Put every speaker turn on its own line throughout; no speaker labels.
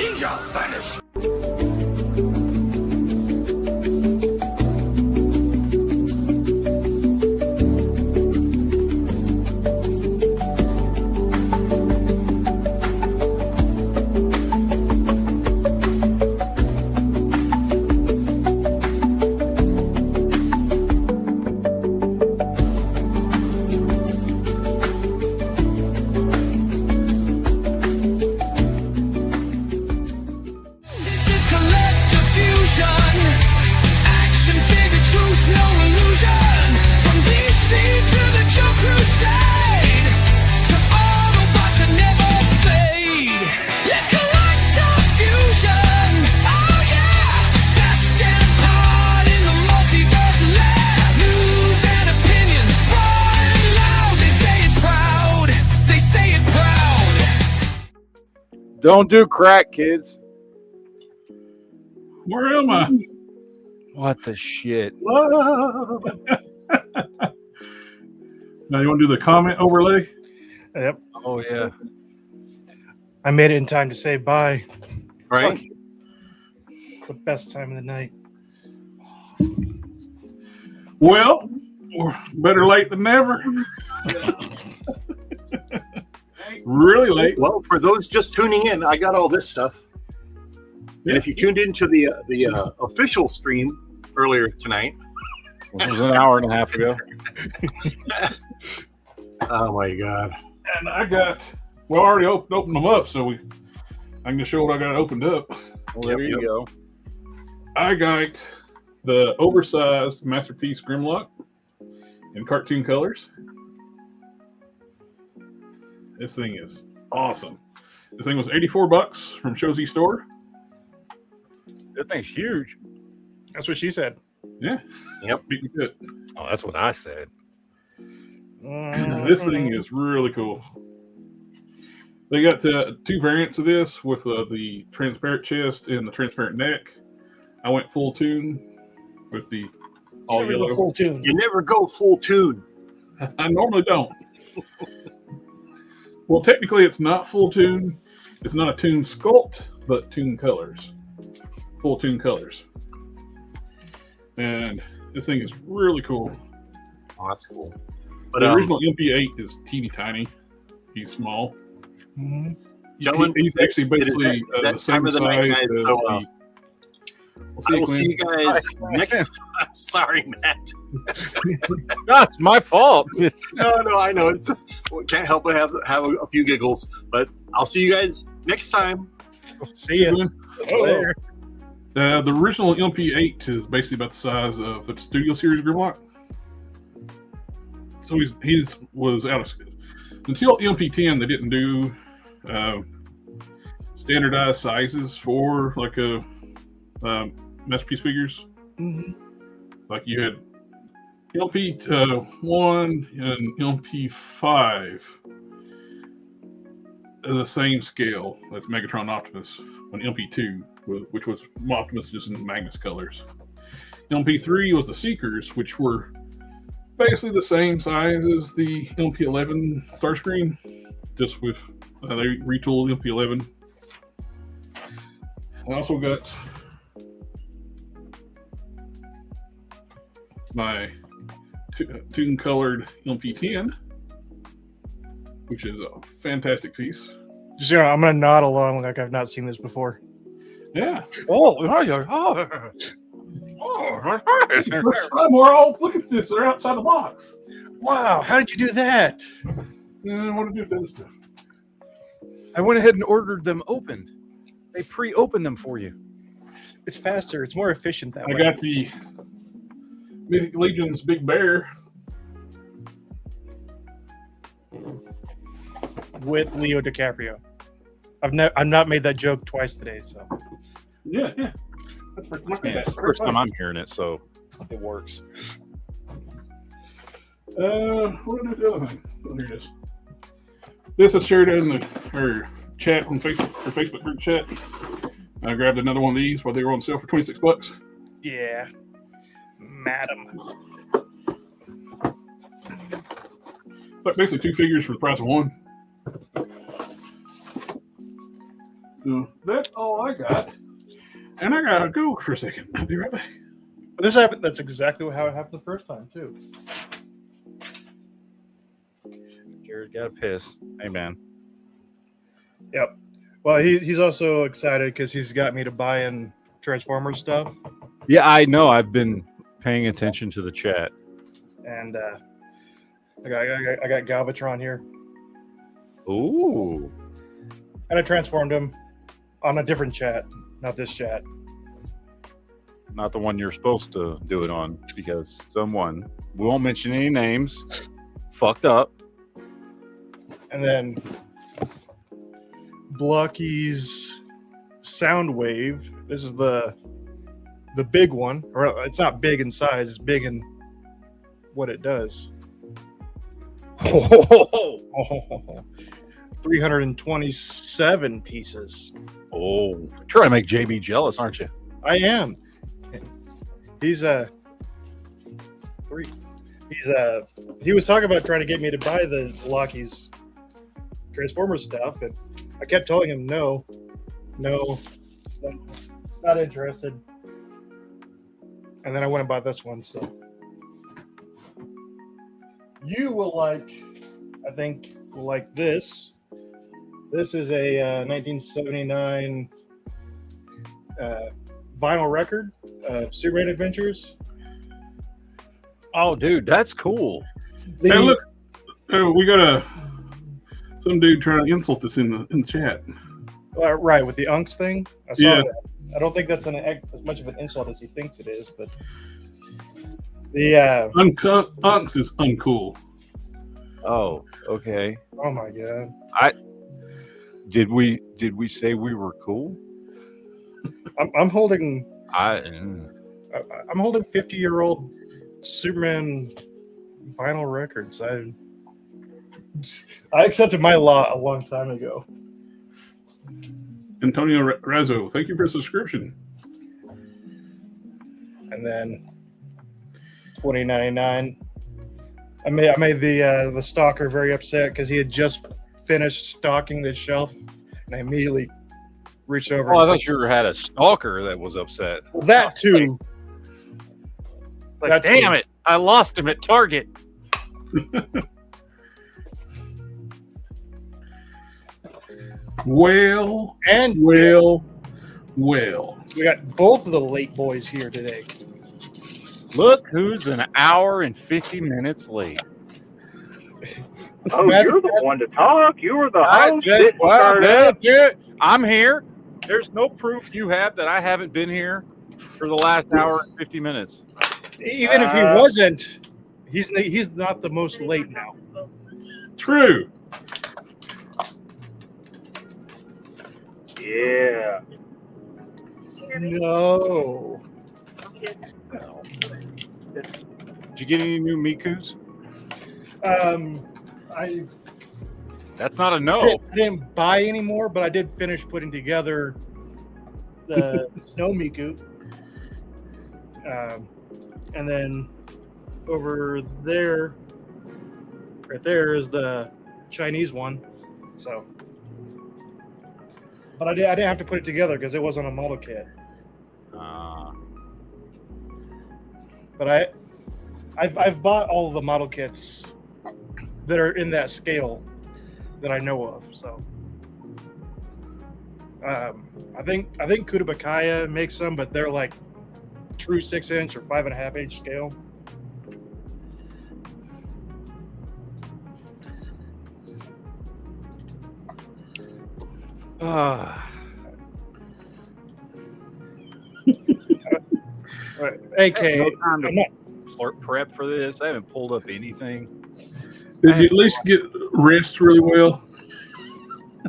Ninja vanish.
Don't do crack, kids.
Where am I?
What the shit?
Now you want to do the comment overlay?
Yep.
Oh, yeah.
I made it in time to say bye.
Right?
It's the best time of the night.
Well, better late than never. Really late.
Well, for those just tuning in, I got all this stuff. And if you tuned into the official stream earlier tonight,
It was an hour and a half ago.
oh my God!
And I got, well, I already opened them up, so I can just show what I got opened up.
Well, there you go.
I got the oversized Masterpiece Grimlock in cartoon colors. This thing is awesome. This thing was $84 from Shozy Store.
That thing's huge.
That's what she said.
Yeah.
Yep.
Beat me good.
Oh, that's what I said.
This thing is really cool. They got two variants of this with the transparent chest and the transparent neck. I went full tune with the all yellow.
Full tune.
You never go full tune.
I normally don't. Well, technically, it's not full tune. It's not a tune sculpt, but tune colors. Full tune colors. And this thing is really cool.
Oh, that's cool. But
The original MP8 is teeny tiny. He's small.
Mm-hmm.
gentlemen,
He's actually
it is
basically
that
the same
time of the night,
size
guys,
as
so,
the.
I will see you guys next. I'm sorry, Matt.
That's my fault.
No, I know. It's just can't help but have a few giggles. But I'll see you guys next time.
See ya.
Later.
The original MP8 is basically about the size of the Studio Series Grimlock. So he was out of until MP10. They didn't do standardized sizes for like a Masterpiece figures.
Mm-hmm.
Like you had LP1 and LP5 are the same scale as Megatron Optimus. On LP2, which was Optimus just in Magnus colors. LP3 was the Seekers, which were basically the same size as the LP11 Starscream, just with they retooled LP11. I also got my tune colored LP10, which is a fantastic piece.
Just, I'm going to nod along like I've not seen this before.
Yeah.
Oh,
First time we're all look at this. They're outside the box.
Wow, how did you do that?
I want to do this stuff.
I went ahead and ordered them opened. They pre-opened them for you.
It's faster. It's more efficient that
I
way.
got the Mythic Legion's Big Bear.
With Leo DiCaprio. I've not made that joke twice today, so.
Yeah. That's
It's the first time I'm hearing it, so it works.
What did I do the other thing? Oh, here it is. This is shared in the chat on Facebook, or Facebook group chat. I grabbed another one of these while they were on sale for $26.
Yeah. Madam.
It's like basically two figures for the price of one. So that's all I got. And I gotta go for a second. I'll be right back.
But this happened. That's exactly how it happened the first time too.
Jared got a piss. Hey, man.
Yep. Well, he's also excited because he's got me to buy in Transformers stuff,
Yeah, I know. I've been paying attention to the chat.
and I got Galvatron here,
Ooh.
and I transformed him on a different chat, not this chat.
Not the one you're supposed to do it on, because someone, we won't mention any names, fucked up.
And then Blocky's Soundwave. This is the big one, or it's not big in size. It's big in what it does. 327 pieces.
Oh, trying to make JB jealous, aren't you?
I am. He's he was talking about trying to get me to buy the Blocky's Transformers stuff, and I kept telling him no, not interested. And then I went and bought this one. So you will like, I think, will like this. This is a 1979 vinyl record of Superman Adventures.
Oh, dude, that's cool.
Hey, look, we got some dude trying to insult us in the chat.
Right, with the Unks thing. I saw
Yeah.
that. I don't think that's as much of an insult as he thinks it is, but the
Unks is uncool.
Oh, okay.
oh my god,
Did we say we were cool?
I'm holding
I'm
holding 50-year-old Superman vinyl records. I accepted my lot a long time ago.
Antonio Razzo, thank you for the subscription.
And then $20.99. I made the stalker very upset because he had just finished stocking the shelf, and I immediately reached over.
Oh, I thought you had a stalker that was upset.
Well, that too.
Like,
That's
damn it, I lost him at Target.
Well,
we got both of the late boys here today.
Look who's an hour and 50 minutes late.
Oh,
That's-
you're the one to talk. You were the host. Didn't
Well,
start up.
I'm here. There's no proof you have that I haven't been here for the last hour and 50 minutes.
Even if he wasn't, he's not the most late now.
true.
Yeah.
No.
Did you get any new Mikus?
I
That's not a no.
didn't buy any more, but I did finish putting together the Snow Miku. And then over there, right there is the Chinese one. So, but I didn't have to put it together because it wasn't a model kit. But I've bought all of the model kits that are in that scale that I know of. So I think Kutabakaya makes some, but they're like true 6-inch or 5.5-inch scale. Right. AK,
No time
I'm
to
not,
prep for this. I haven't pulled up anything.
Did you at least get rest really well?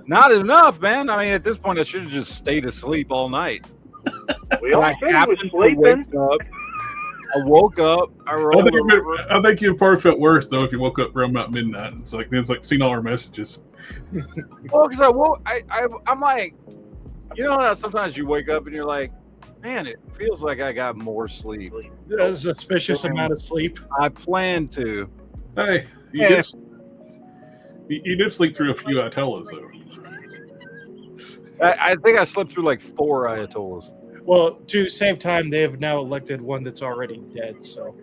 Not enough, man. I mean, at this point, I should have just stayed asleep all night.
We all
I
said he was
happened to
sleeping.
wake up. I woke up. I rolled over.
I think you probably felt worse though if you woke up around about midnight. It's like seeing all our messages.
Well, because I woke. I'm like, you know how sometimes you wake up and you're like, man, it feels like I got more sleep.
there's a suspicious amount of sleep.
I planned to.
Hey, you did sleep through a few Atellas though.
I think I slept through like 4 Ayatollahs.
Well, to save time, they have now elected one that's already dead. So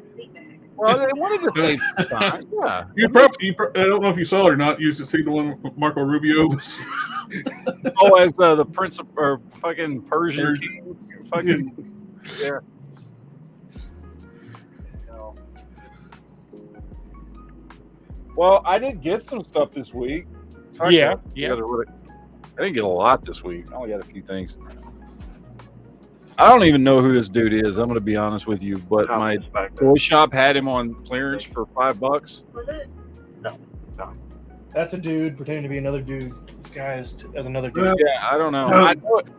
Well, they wanted to save time. Yeah.
I don't know if you saw it or not. You used to see the one with Marco Rubio.
Oh, as the Prince of or fucking Persian king. Fucking yeah. No. Well, I did get some stuff this week.
Yeah.
I didn't get a lot this week. I only got a few things. I don't even know who this dude is. I'm going to be honest with you, but my toy shop had him on clearance for $5.
That's a dude pretending to be another dude disguised as another dude.
Yeah, I don't know.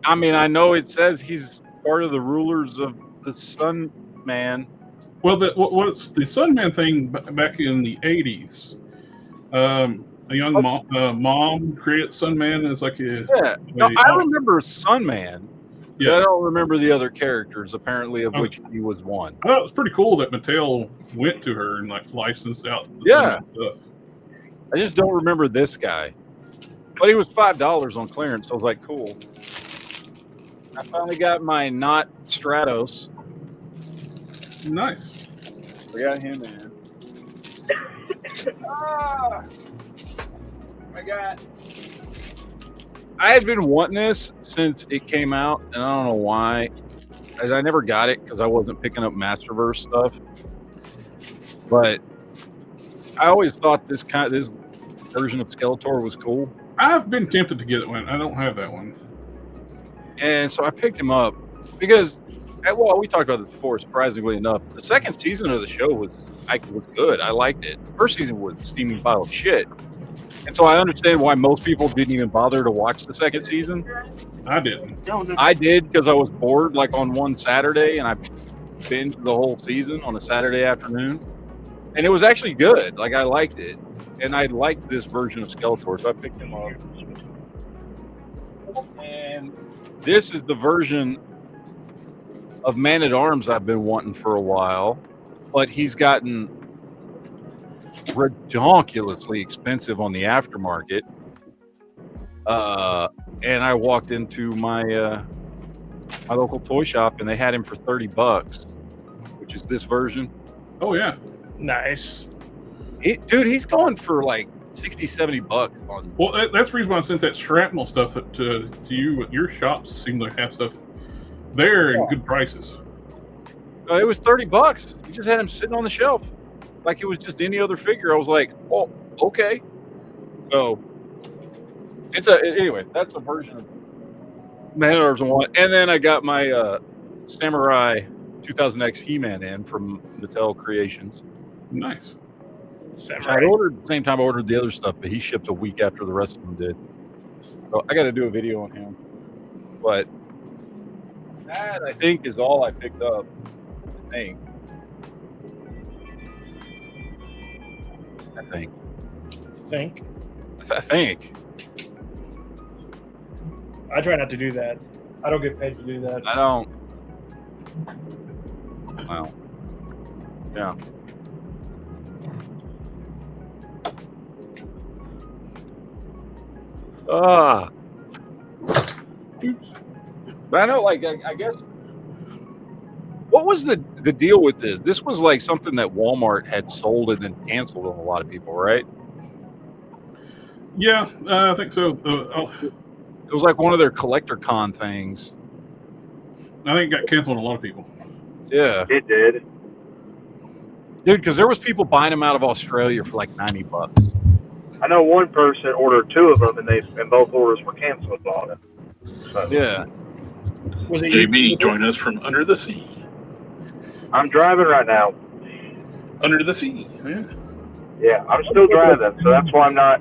I know it says he's part of the rulers of the Sun Man.
Well, what's the Sunman thing back in the 80s? A young mom created Sunman as like a
I remember Sunman.
Yeah.
I don't remember the other characters, apparently, of which he was one.
I thought it was pretty cool that Mattel went to her and like licensed out the Sunman stuff.
I just don't remember this guy. But he was $5 on clearance, so I was like, cool. I finally got my not Stratos.
Nice.
We got him in. I had been wanting this since it came out, and I don't know why. I never got it because I wasn't picking up Masterverse stuff. But I always thought this version of Skeletor was cool.
I've been tempted to get one. I don't have that one.
And so I picked him up because, well, we talked about this before, surprisingly enough. The second season of the show was good. I liked it. The first season was a steaming pile of shit. And so I understand why most people didn't even bother to watch the second season.
I didn't.
I did because I was bored like on one Saturday, and I binged the whole season on a Saturday afternoon. And it was actually good. Like, I liked it. And I liked this version of Skeletor, so I picked him up. And this is the version of Man-at-Arms I've been wanting for a while. But he's gotten redonkulously expensive on the aftermarket. And I walked into my my local toy shop, and they had him for $30, which is this version.
Oh, yeah.
Nice.
Dude, he's going for like $60-$70 on.
Well, that's the reason why I sent that shrapnel stuff to you. Your shops seem to have stuff there and good prices.
It was $30. You just had him sitting on the shelf like it was just any other figure. I was like, oh, okay. So anyway, that's a version of Man-at-Arms one. And then I got my Samurai 2000X He-Man in from Mattel Creations.
Nice.
I ordered at the same time I ordered the other stuff, but he shipped a week after the rest of them did. So I got to do a video on him. But that, I think, is all I picked up. I think.
I try not to do that. I don't get paid to do that.
I don't. Wow. Yeah. But I know, like, I guess, what was the deal with this? This was like something that Walmart had sold and then canceled on a lot of people, right?
Yeah, I think so.
It was like one of their collector con things.
I think it got canceled on a lot of people.
Yeah.
It did.
Dude, because there was people buying them out of Australia for like $90.
I know one person ordered 2 of them, and both orders were canceled on it. So.
Yeah.
Was it JB, join us from under the sea.
I'm driving right now.
Under the sea. Yeah.
Yeah, I'm still driving, so that's why I'm not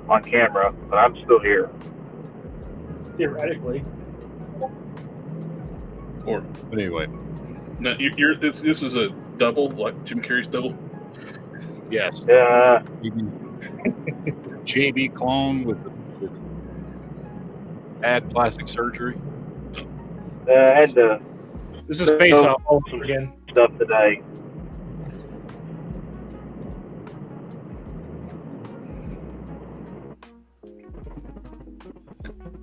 on camera, but I'm still here.
Theoretically.
Or
But anyway.
no, this is a double, like Jim Carrey's double.
Yes.
Yeah.
JB clone with bad plastic surgery.
I had to
This is face off all over again.
stuff today.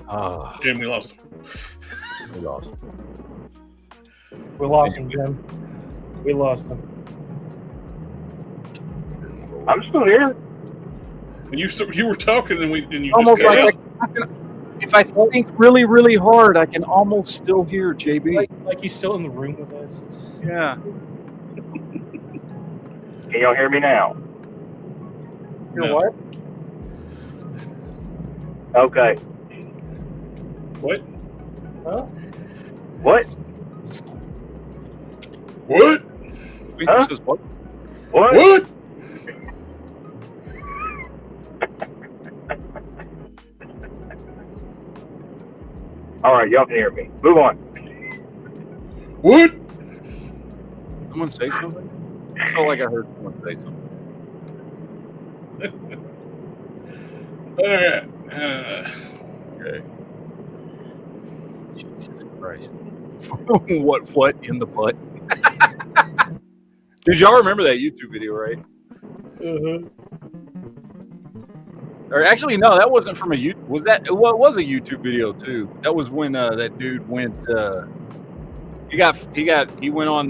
Ah,
Jim, we lost him.
we lost.
We lost him, Jim. We lost him.
I'm still here.
And you were talking and you
Almost
just cut
like
out.
if I think really, really hard, I can almost still hear JB.
Like he's still in the room with us.
Yeah.
Can y'all hear me now?
You're
No.
what?
Okay.
What?
Huh?
What?
What?
Wait,
Huh?
this is what?
What?
What?
All right, y'all can hear me. Move on.
What?
Someone say something? I felt like I heard someone say something.
All right.
Okay. Jesus Christ. What in the butt? Did y'all remember that YouTube video, right? Or actually, no, that wasn't from a YouTube. Was that? Well, it was a YouTube video too. That was when that dude went. He went on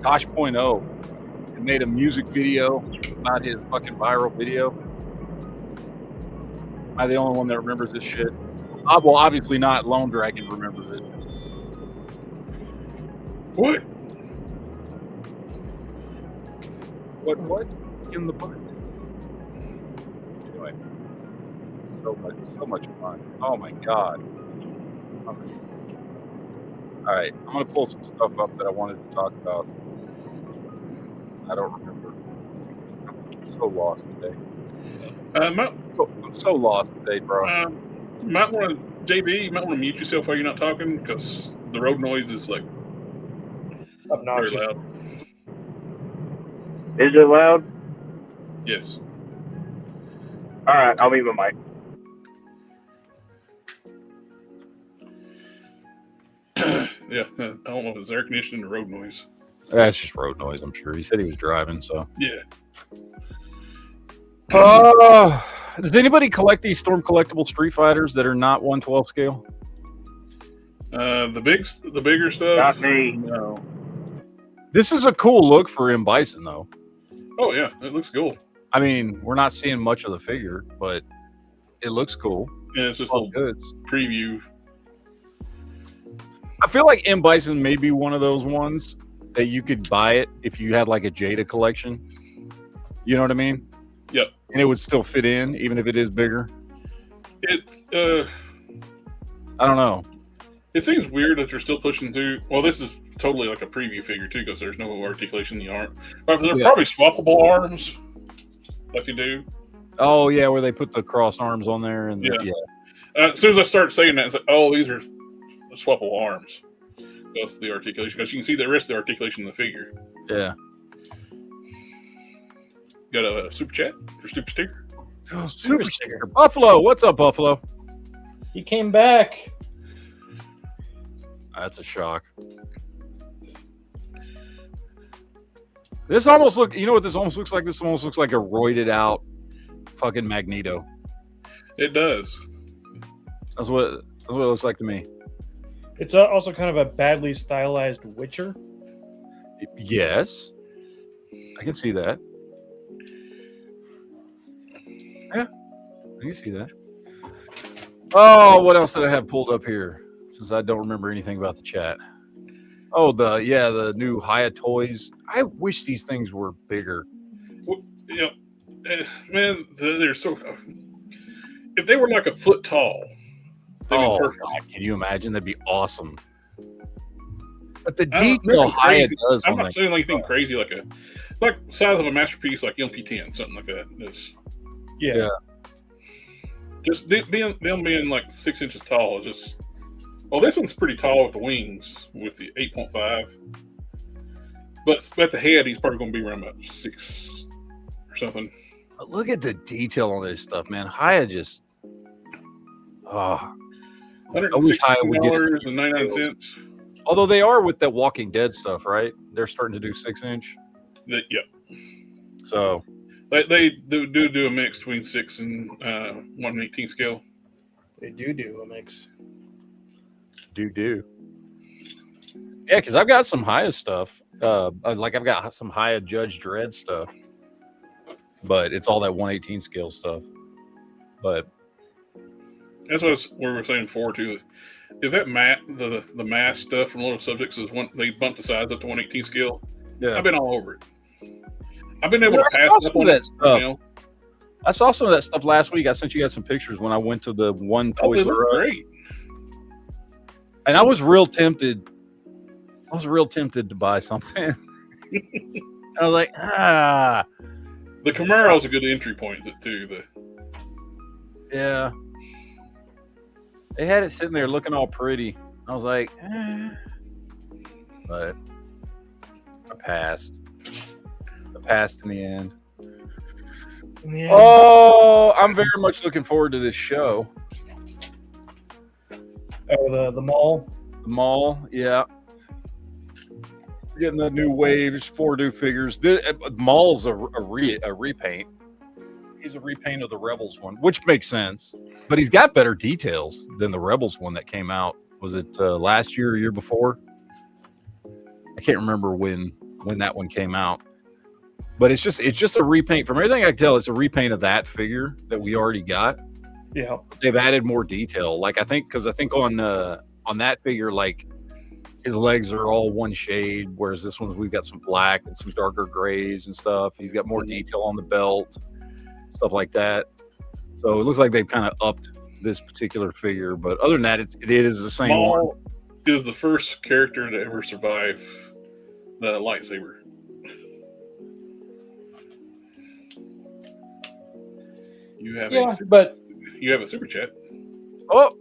Tosh.0 and made a music video about his fucking viral video. Am I the only one that remembers this shit? Well, obviously not. Lone Dragon remembers it.
What?
What in the butt? Anyway, so much fun. Oh my god. All right, I'm gonna pull some stuff up that I wanted to talk about. I don't remember. I'm so lost today. I'm so lost today, bro.
Might want to, JB, you might want to mute yourself while you're not talking because the road noise is like very
Obnoxious.
loud.
Is it loud?
Yes.
All right, I'll mute my mic.
Yeah, I don't know if it's air conditioning or road noise.
That's just road noise, I'm sure. He said he was driving, so.
Yeah.
Does anybody collect these Storm collectible Street Fighters that are not 1/12 scale?
The bigger stuff.
Not me.
No.
This is a cool look for M. Bison, though.
Oh yeah, it looks cool.
I mean, we're not seeing much of the figure, but it looks cool.
Yeah, it's just a
All
little
goods.
preview.
I feel like M. Bison may be one of those ones that you could buy it if you had like a Jada collection. You know what I mean?
Yep.
And it would still fit in, even if it is bigger.
It's
I don't know.
it seems weird that you're still pushing through. Well, this is totally like a preview figure too, because there's no articulation in the arm. But they're probably swappable arms, like you do.
Oh yeah, where they put the cross arms on there, and
Yeah. As soon as I start saying that, it's like, oh, these are swappable arms. That's the articulation, because you can see the rest of the articulation in the figure.
yeah.
Got a super chat or super sticker?
Oh, super sticker. Buffalo, what's up, Buffalo?
He came back.
That's a shock. This almost you know what this almost looks like? This almost looks like a roided out fucking Magneto.
It does.
That's what it looks like to me.
It's also kind of a badly stylized Witcher.
Yes. I can see that. Yeah, I can see that. Oh, what else did I have pulled up here? Since I don't remember anything about the chat. Oh, the new Haya toys. I wish these things were bigger.
Well, yeah, man, they're so. If they were like a foot tall, they'd be
Oh,
perfect.
God, can you imagine? That'd be awesome. But the
I don't-
detail
nothing
Haya
crazy.
does
I'm
on
not
that.
saying anything crazy like size of a masterpiece, like LP10, something like that.
Yeah.
Just them being like 6 inches tall is just. Well, this one's pretty tall with the wings, with the 8.5. But at the head, he's probably going to be around about 6 or something.
But look at the detail on this stuff, man. Haya just. Oh.
$116.99.
Although they are with that Walking Dead stuff, right? They're starting to do 6-inch.
Yep.
So
They do a mix between 6 and 1/18 scale.
They do a mix.
Do. Yeah, because I've got some Haya stuff. Like I've got some Haya Judge Dredd stuff, but it's all that 118 scale stuff. But
That's what we were saying before too. If that the mass stuff from Little Subjects is one, they bumped the size up to 118 scale.
yeah,
I've been all over it. I've been able to
I
pass
saw
up
some
on
of
it.
that stuff.
You know?
I saw some of that stuff last week. I sent you guys some pictures when I went to the one
Oh,
Toys
they
R
look
Us,
great.
and I was real tempted. I was real tempted to buy something. I was like,
The Camaro's a good entry point too.
yeah. They had it sitting there looking all pretty. I was like, but I passed. I passed in the end.
Yeah.
Oh, I'm very much looking forward to this show.
Oh, the mall.
The mall, yeah. Getting the new waves, 4 new figures. The mall's a repaint. He's a repaint of the Rebels one, which makes sense. But he's got better details than the Rebels one that came out. Was it last year or year before? I can't remember when that one came out. But it's just a repaint. From everything I can tell, it's a repaint of that figure that we already got.
Yeah.
They've added more detail. Like I think on that figure, like his legs are all one shade, whereas this one we've got some black and some darker grays and stuff. He's got more detail on the belt, stuff like that. So it looks like they've kind of upped this particular figure. But other than that, it is the same one.
Maul is the first character to ever survive the lightsaber. You have a super chat.
Oh,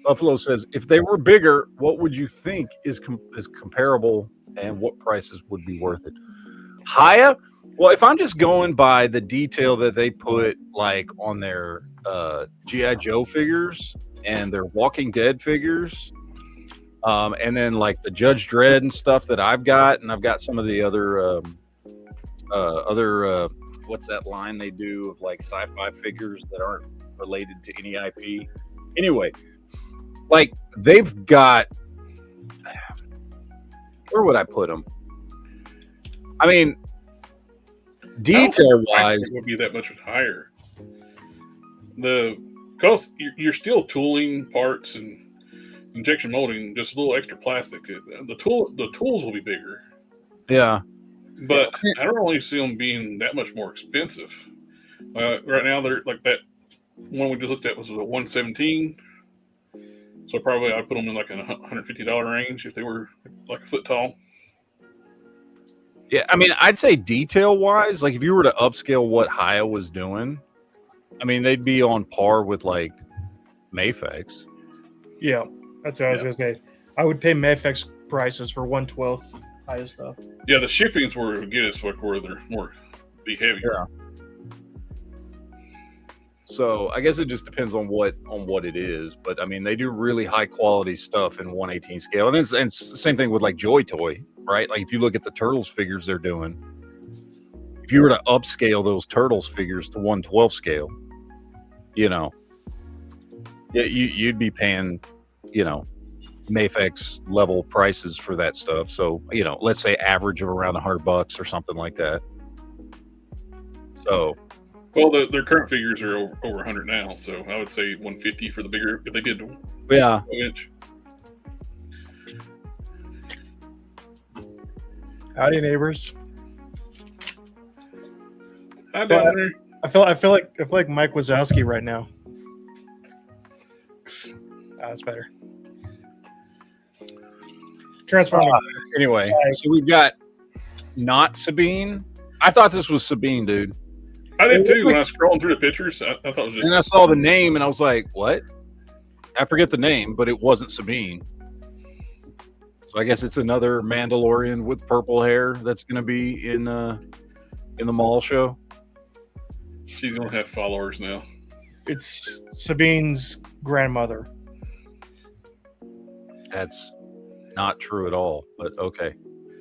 Buffalo says, if they were bigger, what would you think is comparable and what prices would be worth it? Haya? Well, if I'm just going by the detail that they put like on their G.I. Joe figures and their Walking Dead figures, and then like the Judge Dredd and stuff that I've got, and I've got some of the other what's that line they do of like sci-fi figures that aren't related to any IP? Anyway, like they've got, where would I put them? I mean, detail wise,
would be that much higher. Because you're still tooling parts and injection molding, just a little extra plastic. The tools will be bigger.
Yeah.
But I don't really see them being that much more expensive. Right now, they're like that one we just looked at was a 117. So probably I'd put them in like a $150 range if they were like a foot tall.
Yeah, I mean, I'd say detail-wise, like if you were to upscale what Haya was doing, I mean, they'd be on par with like Mayfex.
Yeah, that's what I was gonna say. I would pay Mayfex prices for 1/12 Haya stuff.
Yeah, the shipping's where it would get us, like where they're more be heavier.
Yeah. So I guess it just depends on what it is, but I mean they do really high quality stuff in 1/18 scale, and it's the same thing with like Joy Toy, right? Like if you look at the Turtles figures they're doing, if you were to upscale those Turtles figures to 1/12 scale, you know, yeah, you'd be paying, you know, Mayfex level prices for that stuff. So you know, let's say average of around $100 or something like that. So.
Well, their current figures are over 100 now, so I would say 150 for the bigger if they did.
Yeah.
Inch.
Howdy, neighbors.
Hi, down there.
I feel like Mike Wazowski right now. That's better. Transforming.
Anyway, so we've got not Sabine. I thought this was Sabine, dude.
I did too. When I was scrolling through the pictures, I thought it was just.
And I saw the name, and I was like, "What?" I forget the name, but it wasn't Sabine. So I guess it's another Mandalorian with purple hair that's going to be in the mall show.
She's gonna have followers now.
It's Sabine's grandmother.
That's not true at all, but okay.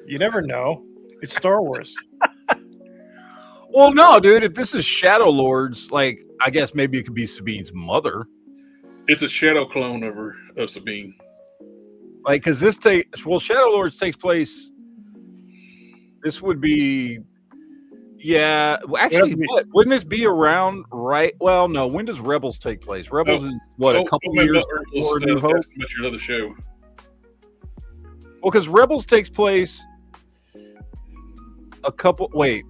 You never know. It's Star Wars.
Well, no, dude. If this is Shadow Lords, like I guess maybe it could be Sabine's mother.
It's a shadow clone of Sabine.
Like, because Shadow Lords takes place. This would be, yeah. Well, actually, wouldn't this be around right? Well, no. When does Rebels take place? Rebels is what, a couple years before New Hope.
That's your other show.
Well, because Rebels takes place a couple. Wait,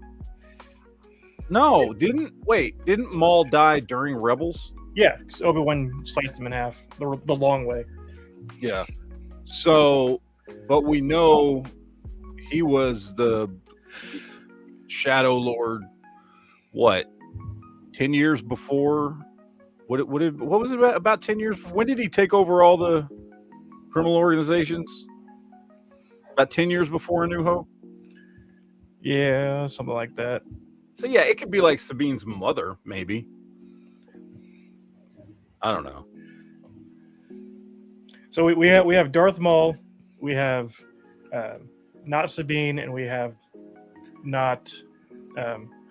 no, didn't Maul die during Rebels?
Yeah, because Obi-Wan sliced him in half the long way.
Yeah. So, but we know he was the Shadow Lord. What? 10 years before? What was it about 10 years? When did he take over all the criminal organizations? About 10 years before A New Hope?
Yeah, something like that.
So yeah, it could be like Sabine's mother, maybe. I don't know.
So we have Darth Maul, we have not Sabine, and we have not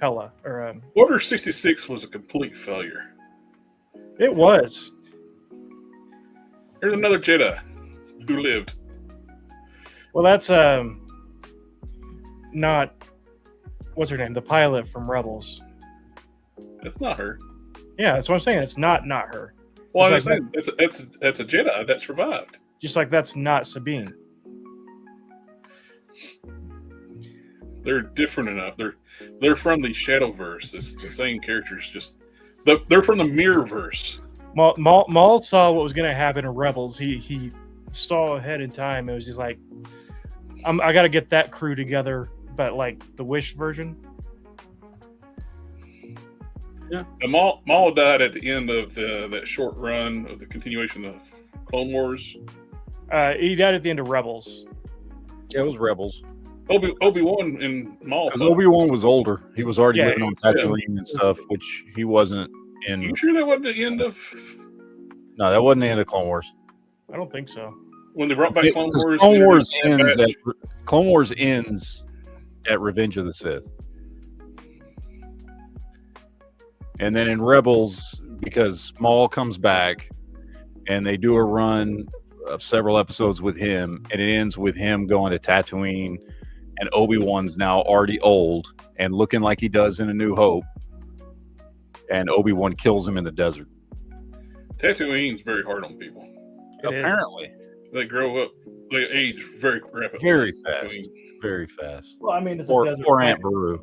Hela or
Order 66 was a complete failure.
It was.
There's another Jedi who lived.
Well, that's not what's her name, the pilot from Rebels.
That's not her.
Yeah, that's what I'm saying. It's not her.
Well,
It's
I'm saying that's a Jedi that survived.
Just like that's not Sabine.
They're different enough. They're from the Shadowverse. It's the same characters. Just they're from the Mirrorverse.
Maul saw what was going to happen in Rebels. He saw ahead in time. It was just like, I got to get that crew together, but like the Wish version.
Yeah, and Maul died at the end of that short run of the continuation of Clone Wars.
He died at the end of Rebels.
Yeah, it was Rebels.
Obi-Wan and Maul.
Because Obi-Wan was older. He was already living on Tatooine and stuff, which he wasn't in.
You sure that wasn't the end of?
No, that wasn't the end of Clone Wars.
I don't think so.
When they brought back Clone Wars.
Clone Wars ends at Revenge of the Sith. And then in Rebels, because Maul comes back and they do a run of several episodes with him, and it ends with him going to Tatooine, and Obi-Wan's now already old and looking like he does in A New Hope, and Obi-Wan kills him in the desert.
Tatooine's very hard on people.
Apparently.
They grow up, they age very rapidly.
Very fast. Very fast.
Well, I mean, it's
or Aunt Beru.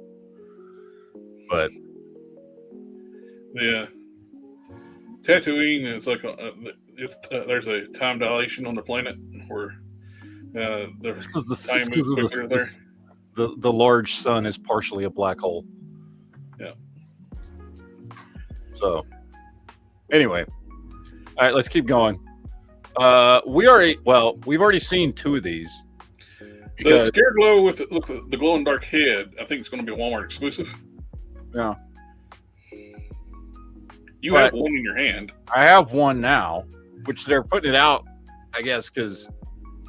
But
yeah, Tatooine is like there's a time dilation on the planet where the
large sun is partially a black hole.
Yeah.
So, anyway, all right, let's keep going. We've already seen two of these.
The Scareglow with the glow in dark head, I think it's going to be a Walmart exclusive.
Yeah.
You have one in your hand.
I have one now, which they're putting it out, I guess, because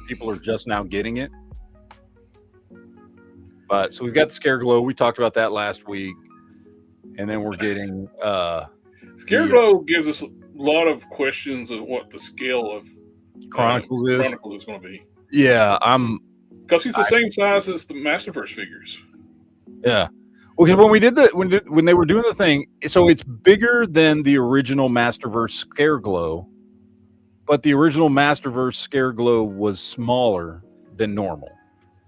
people are just now getting it. But so we've got the Scareglow. We talked about that last week, and then we're getting
Scareglow gives us a lot of questions of what the scale of
Chronicles
is going to be.
Yeah,
because he's the same size as the Masterverse figures.
Yeah. Well, because when we did when they were doing the thing, so it's bigger than the original Masterverse Scareglow, but the original Masterverse Scareglow was smaller than normal.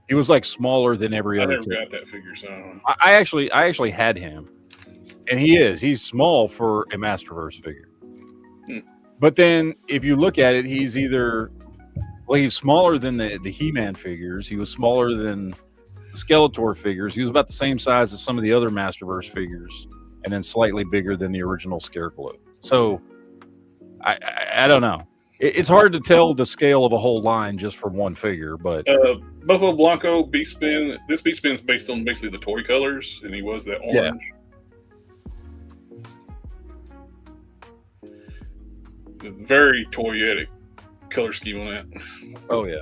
He was like smaller than every other.
I never got that figure, so I don't know.
I actually had him, and he's small for a Masterverse figure. But then if you look at it, he's smaller than the He-Man figures. He was smaller than the Skeletor figures. He was about the same size as some of the other Masterverse figures, and then slightly bigger than the original Scareglow. So I don't know. It's hard to tell the scale of a whole line just from one figure, but
Buffalo Blanco Beast Spin. This Beast Spin is based on basically the toy colors, and he was that orange. Yeah. Very toyetic color scheme on that.
Oh yeah.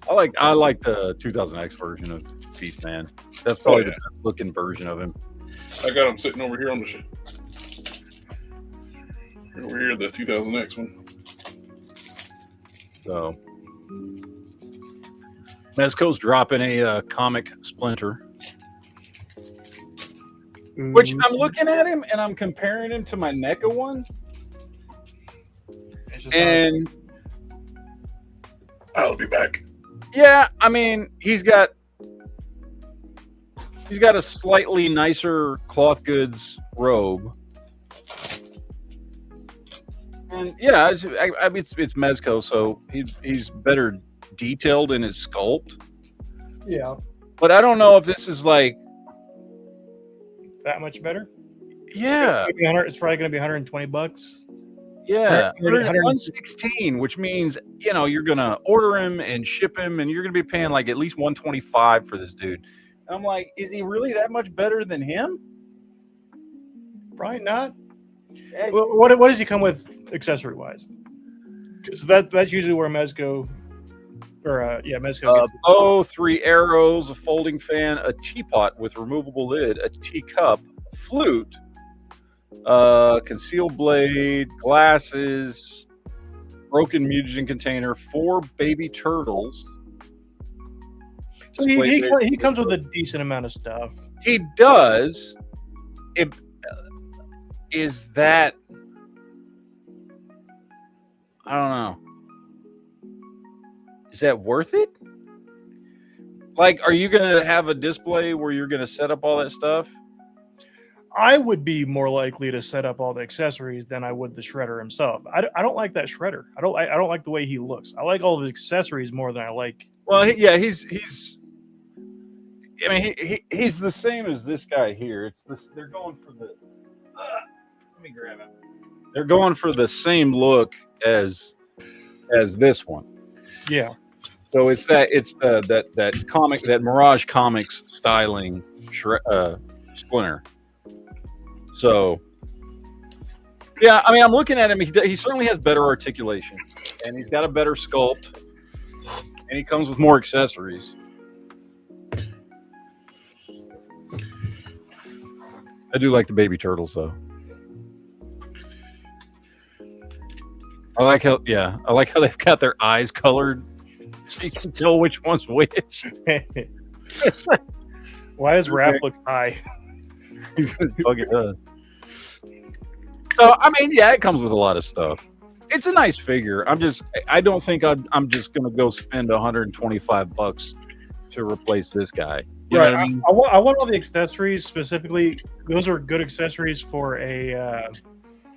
I like the 2000X version of Beast Man. That's probably
yeah.
the best looking version of him.
I got him sitting over here on the over here, the 2000X one.
So Mezco's dropping a comic Splinter, which I'm looking at him and I'm comparing him to my NECA one, and
I'll be back.
yeah, I mean he's got a slightly nicer cloth goods robe. And yeah, it's Mezco, so he's better detailed in his sculpt.
Yeah.
But I don't know if this is like
That much better?
yeah,
It's probably going to be $120.
yeah,
100
116, which means you're gonna order him and ship him, and you're gonna be paying like at least 125 for this dude. And I'm like, is he really that much better than him?
Probably not.
Hey.
Well, what does he come with accessory wise? Because that's usually where Mezco Mezco gets
bow, 3 arrows, a folding fan, a teapot with removable lid, a teacup, flute, concealed blade, glasses, broken mutagen container, 4 baby turtles.
So he comes with a decent amount of stuff.
He does. Is that? I don't know. Is that worth it? Like, are you going to have a display where you're going to set up all that stuff?
I would be more likely to set up all the accessories than I would the shredder himself. I don't like that shredder. I don't like the way he looks. I like all of his accessories more than I like.
Well, he's. I mean, he's the same as this guy here. It's this. They're going for the. Let me grab it. They're going for the same look as this one.
Yeah.
So it's that comic, that Mirage Comics styling Splinter. So yeah, I mean, I'm looking at him. He certainly has better articulation, and he's got a better sculpt, and he comes with more accessories. I do like the baby turtles, though. I like how they've got their eyes colored, so you can tell which one's which.
Why does Raph look high?
Fucking does. So I mean, yeah, it comes with a lot of stuff. It's a nice figure. I don't think I'm just gonna go spend $125 to replace this guy. You know what I mean?
I want all the accessories specifically. Those are good accessories for an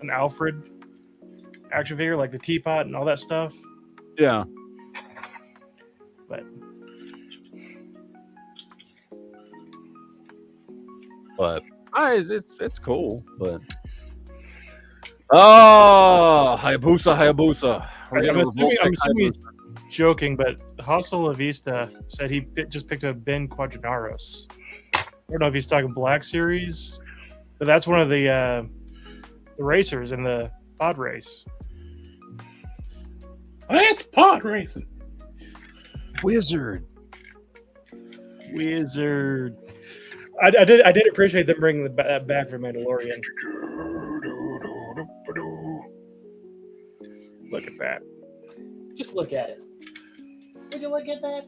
Alfred action figure, like the teapot and all that stuff.
Yeah.
But
it's cool. But Hayabusa.
I'm assuming he's joking, but Hostel La Vista said he just picked up Ben Quadranaros. I don't know if he's talking Black Series, but that's one of the racers in the pod race.
That's pod racing.
Wizard.
I did appreciate them bringing that back for Mandalorian. Look at that.
Just look at it. Would you look at that?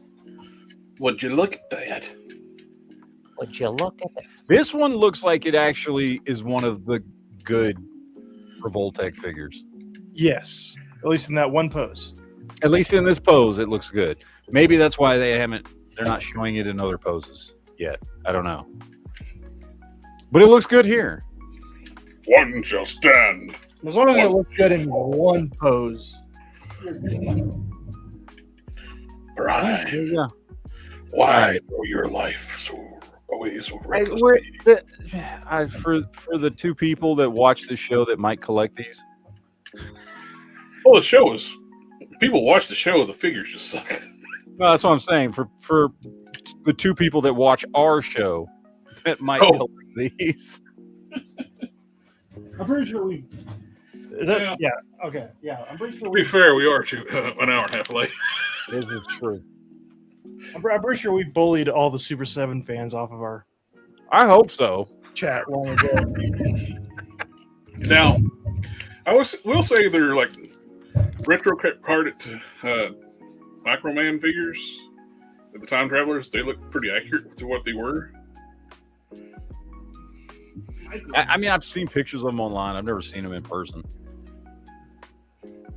Would you look at that?
Would you look at that?
This one looks like it actually is one of the good Revoltech figures.
Yes, at least in that one pose.
At least in this pose, it looks good. Maybe that's why they're not showing it in other poses yet. I don't know. But it looks good here.
One shall stand.
As long as it looks good in one pose.
Brian,
Yeah.
why throw your life away so recklessly?
For the 2 people that watch this show that might collect these.
Well, the show is. People watch the show, the figures just suck.
No, that's what I'm saying. For the 2 people that watch our show that might collect these.
I'm pretty sure we.
Yeah.
Okay. Yeah. I'm pretty sure
To be fair, we are an hour and a half late.
This is true.
I'm pretty sure we bullied all the Super 7 fans off of our
I hope so.
chat long ago.
Now, will say they're like retro carded Microman figures. The Time Travelers, they look pretty accurate to what they were.
I mean, I've seen pictures of them online. I've never seen them in person.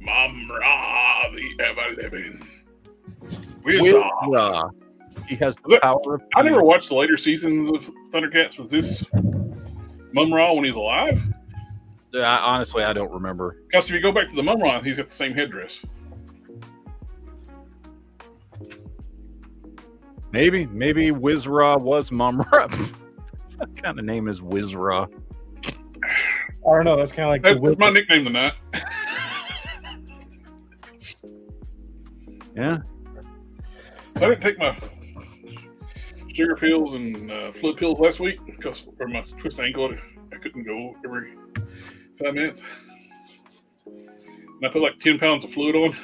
Mamra the ever-living.
He has the power of...
I never watched the later seasons of Thundercats. Was this Mum-Ra when he's alive?
Honestly, I don't remember.
Because if you go back to the Mum-Ra, he's got the same headdress.
Maybe Wizra was Mum-Ra. What kind of name is Wizra?
I don't know. That's kind of like
That's my nickname tonight.
Yeah.
I didn't take my sugar pills and fluid pills last week because of my twist ankle. I couldn't go every 5 minutes. And I put like 10 pounds of fluid on.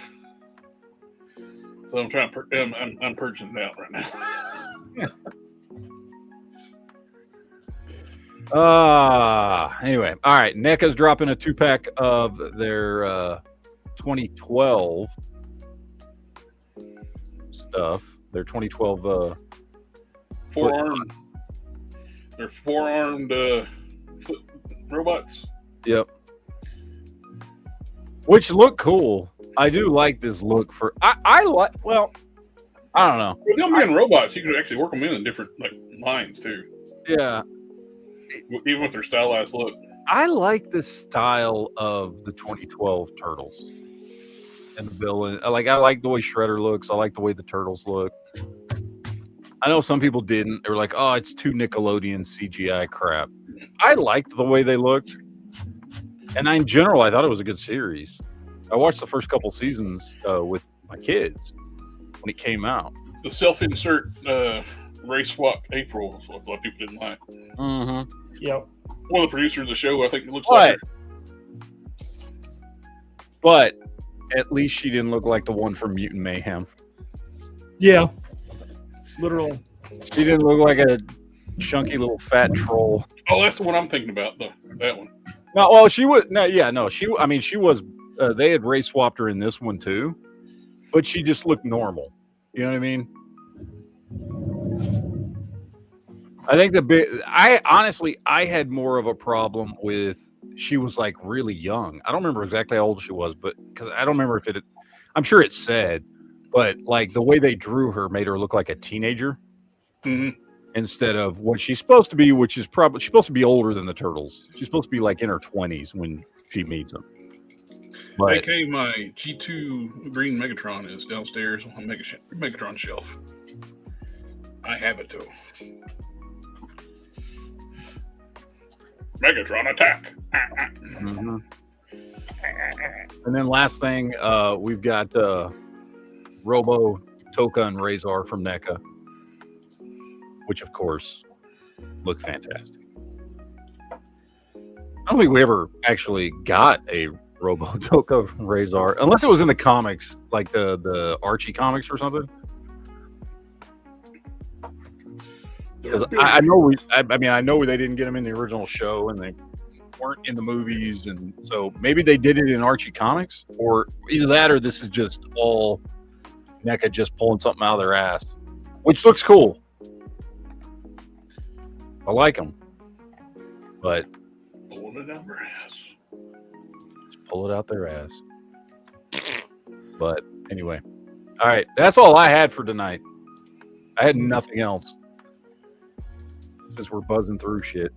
So I'm trying to I'm purging it out right now.
Anyway, all right. NECA's dropping a 2-pack of their 2012 stuff. Their 2012
four-armed. They're four-armed foot robots.
Yep. Which look cool. I do like this look for. I like. Well, I don't know.
With them being robots, you could actually work them in different like lines too.
Yeah.
Even with their stylized look.
I like the style of the 2012 Turtles and the villain. I like the way Shredder looks. I like the way the Turtles look. I know some people didn't. They were like, "Oh, it's too Nickelodeon CGI crap." I liked the way they looked, and in general, I thought it was a good series. I watched the first couple seasons with my kids when it came out.
The self-insert race swap April is what a lot of people didn't like.
Mm-hmm.
Yep.
One of the producers of the show, I think it looks like her.
But at least she didn't look like the one from Mutant Mayhem.
Yeah. Literal.
She didn't look like a chunky little fat troll.
Oh, that's the one I'm thinking about, though. That one.
No, well, she was. No, yeah, no. She. I mean, she was. They had race swapped her in this one too, but she just looked normal. You know what I mean? I think I had more of a problem with. She was like really young. I don't remember exactly how old she was, but because I don't remember if it. I'm sure it said, but like the way they drew her made her look like a teenager.
Mm-hmm.
Instead of what she's supposed to be, which is probably she's supposed to be older than the Turtles. She's supposed to be like in her 20s when she meets them. But
AK, my G2 green Megatron is downstairs on the Megatron shelf. I have it too. Megatron attack!
Mm-hmm. And then last thing, we've got Robo, Toka, and Razor from NECA, which of course look fantastic. I don't think we ever actually got a Robo, Toka, Razor, unless it was in the comics, like the Archie comics or something. Because I know they didn't get them in the original show, and they weren't in the movies, and so maybe they did it in Archie comics, or either that, or this is just all NECA just pulling something out of their ass, which looks cool. I like them, but
pulling it out their ass.
Just pull it out their ass. But anyway, all right, that's all I had for tonight. I had nothing else. Since we're buzzing through shit.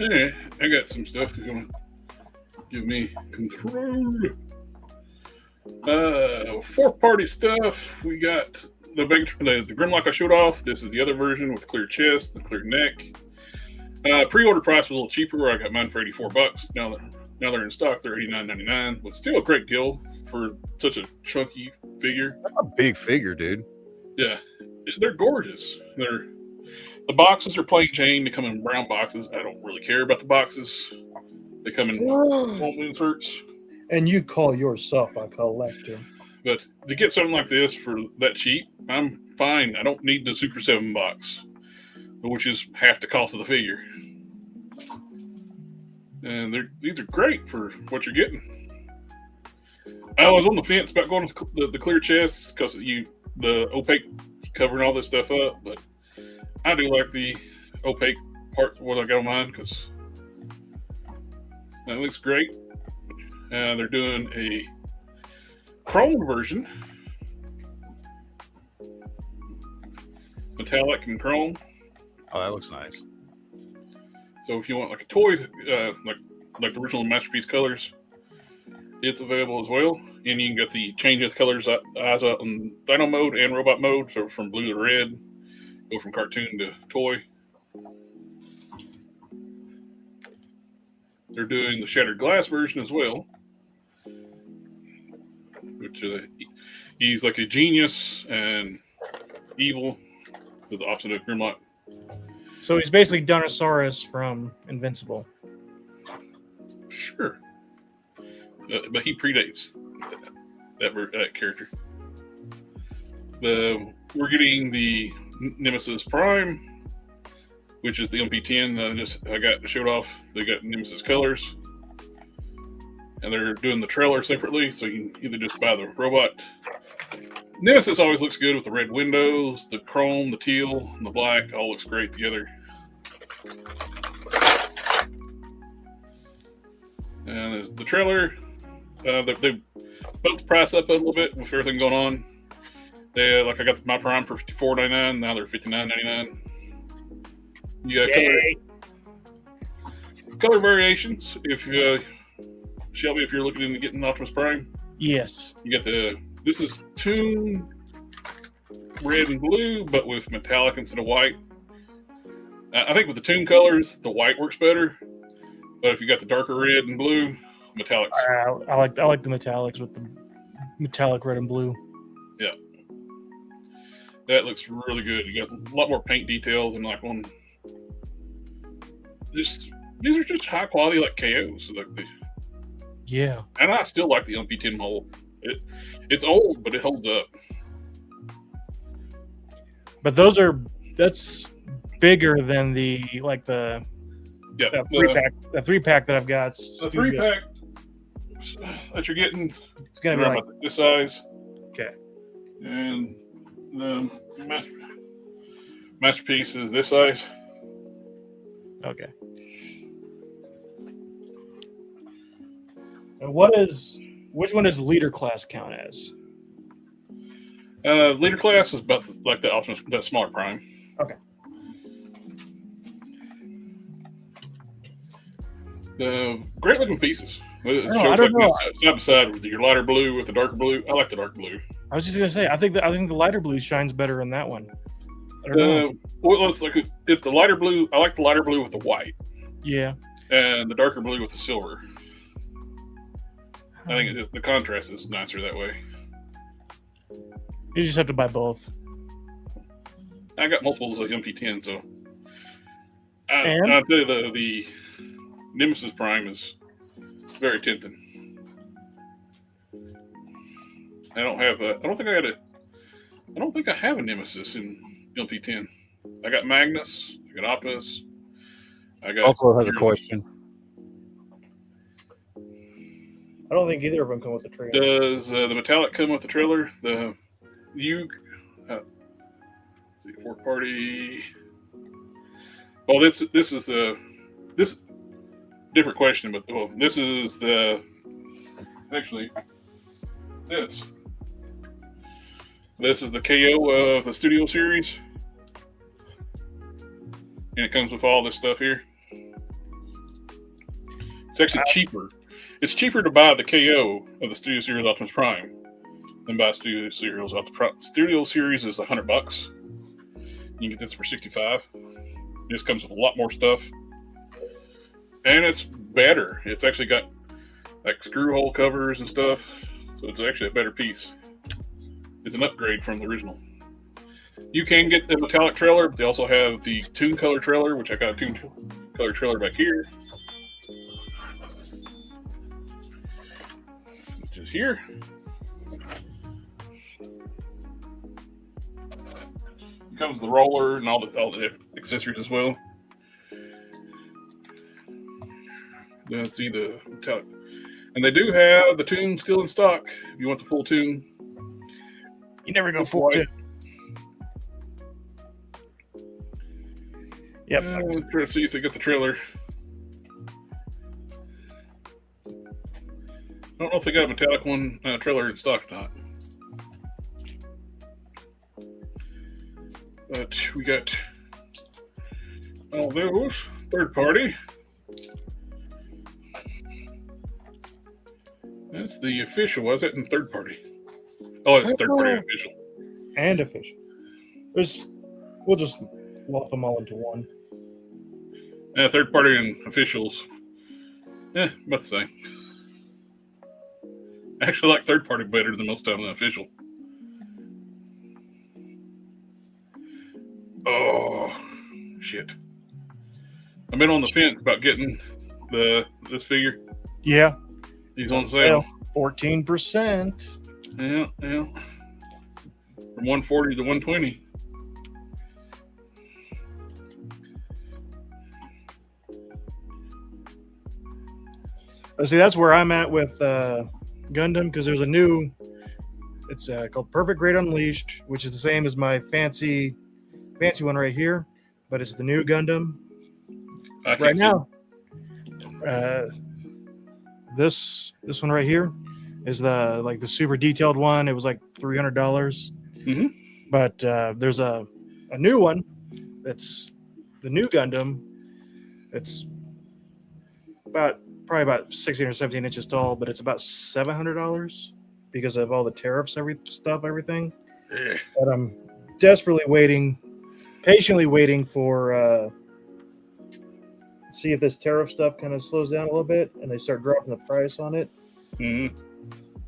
Yeah, I got some stuff that's gonna give me control. 4-party stuff. We got the Grimlock I showed off. This is the other version with clear chest and clear neck. Pre-order price was a little cheaper. I got mine for $84. Now they're in stock. They're $89.99, but still a great deal for such a chunky figure.
That's a big figure, dude.
Yeah, they're gorgeous. The boxes are plain Jane. They come in brown boxes. I don't really care about the boxes. They come in foam inserts.
And you call yourself a collector.
But to get something like this for that cheap, I'm fine. I don't need the Super 7 box, which is half the cost of the figure. And these are great for what you're getting. I was on the fence about going to the clear chests because the opaque covering all this stuff up, but I do like the opaque part what I got on mine because that looks great. They're doing a chrome version, metallic and chrome.
Oh, that looks nice.
So if you want like a toy, like the original Masterpiece colors, it's available as well. And you can get the change of colors eyes out in Dino mode and robot mode. So from blue to red, go from cartoon to toy. They're doing the shattered glass version as well, which he's like a genius and evil, so the opposite of Grimlock.
So he's basically Dinosaurus from Invincible.
Sure. But he predates that character. We're getting the Nemesis Prime, which is the MP10. I got showed off. They got Nemesis colors, and they're doing the trailer separately, so you can either just buy the robot. Nemesis always looks good with the red windows, the chrome, the teal, and the black. All looks great together. And the trailer, they bumped the price up a little bit with everything going on. I got my Prime for $54.99. Now they're $59.99. You got color variations. If Shelby, if you're looking into getting Optimus Prime,
yes,
you got this is Toon red and blue, but with metallic instead of white. I think with the Toon colors, the white works better. But if you got the darker red and blue, metallics.
I like the metallics with the metallic red and blue.
Yeah, that looks really good. You got a lot more paint detail than like on. These are just high quality like KOs.
Yeah,
and I still like the MP10 mold. It's old, but it holds up.
But that's bigger than the three pack that I've got.
The 3-pack that you're getting,
it's gonna be like
about this size.
Okay.
And the Masterpiece is this size.
Okay. And which one does leader class count as?
Leader class is about like the Optimus, the smaller Prime.
Okay.
Great looking pieces. It
I don't know.
Side by side with your lighter blue with the darker blue. I like the dark blue.
I was just gonna say, I think the lighter blue shines better in that one. I don't know.
Well, it's like if the lighter blue, I like the lighter blue with the white.
Yeah.
And the darker blue with the silver. I think the contrast is nicer that way.
You just have to buy both.
I got multiples of MP10, so I'll tell you the Nemesis Prime is very tempting. I don't think I have a Nemesis in MP10. I got Magnus. I got Optimus. I got.
Also has a question.
I don't think either of them come with the trailer.
Does the metallic come with the trailer? Let's see, 4-party. Well, this is this different question, but this is this. This is the KO of the Studio Series, and it comes with all this stuff here. It's actually cheaper. It's cheaper to buy the KO of the Studio Series Optimus Prime than buy Studio Series Optimus Prime. Studio Series is $100. You can get this for $65. This comes with a lot more stuff, and it's better. It's actually got like screw hole covers and stuff, so it's actually a better piece. It's an upgrade from the original. You can get the metallic trailer, but they also have the Toon color trailer, which I got a Toon color trailer back here. Which is here. comes with the roller and all the accessories as well. Let's see the metallic. And they do have the tune still in stock if you want the full tune.
You never go
It's
full
white.
tip. Yep.
I'm trying to see if they get the trailer. I don't know if they got a metallic one trailer in stock or not. But we got all those third party. That's the official, was it? And third party. Oh, it's third party and official.
And official. We'll just lump them all into one.
Yeah, third party and officials. About the same. I actually like third party better than most of them than official. Oh, shit. I've been on the fence about getting this figure.
Yeah.
He's on sale.
14%.
Yeah. From 140 to 120.
See, that's where I'm at with Gundam, because there's a new. It's called Perfect Grade Unleashed, which is the same as my fancy one right here, but it's the new Gundam right now. This one right here is the super detailed one. It was like $300.
Mm-hmm.
But there's a new one that's the new Gundam. It's probably about 16 or 17 inches tall, but it's about $700 because of all the tariffs, everything.
Yeah.
But I'm patiently waiting for see if this tariff stuff kind of slows down a little bit and they start dropping the price on it.
Mm-hmm.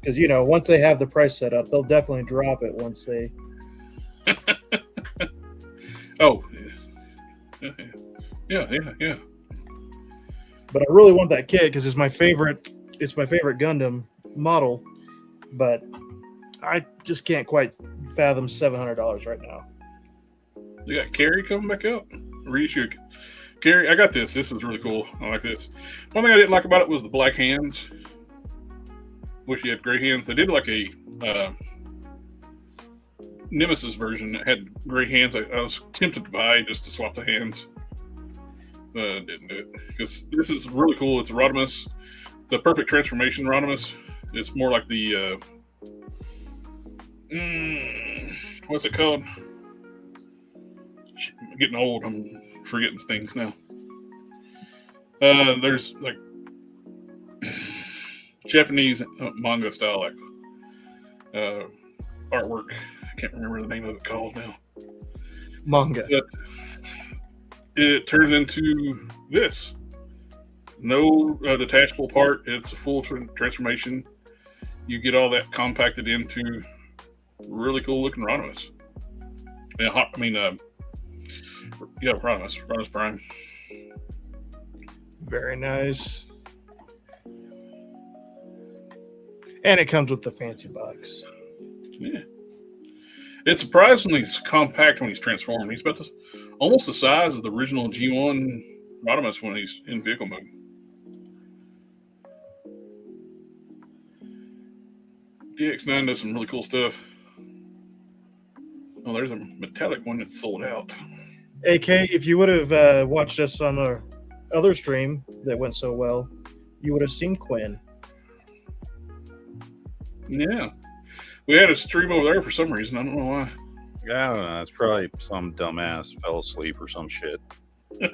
Because once they have the price set up, they'll definitely drop it once they.
Oh, yeah.
But I really want that kit because it's my favorite Gundam model, but I just can't quite fathom $700 right now.
You got Carrie coming back out. Reissue. Carrie, I got this. This is really cool. I like this. One thing I didn't like about it was the black hands. Wish you had gray hands. They did like a Nemesis version that had gray hands. I was tempted to buy just to swap the hands. Didn't do it because this is really cool. It's a Rodimus. It's a perfect transformation Rodimus. It's more like the what's it called? I'm getting old. I'm forgetting things now. There's like Japanese manga style like artwork. I can't remember the name of it called now.
Manga.
But it turns into this. No detachable part. It's a full transformation. You get all that compacted into really cool looking Rodimus. Rodimus Prime.
Very nice. And it comes with the fancy box.
Yeah. It's surprisingly compact when he's transformed. He's about almost the size of the original G1 Rodimus when he's in vehicle mode. DX9 does some really cool stuff. Oh, there's a metallic one that's sold out.
AK, if you would have watched us on our other stream that went so well, you would have seen Quinn.
Yeah. We had a stream over there for some reason. I don't know why.
I don't know. It's probably some dumbass fell asleep or some shit.
Yeah,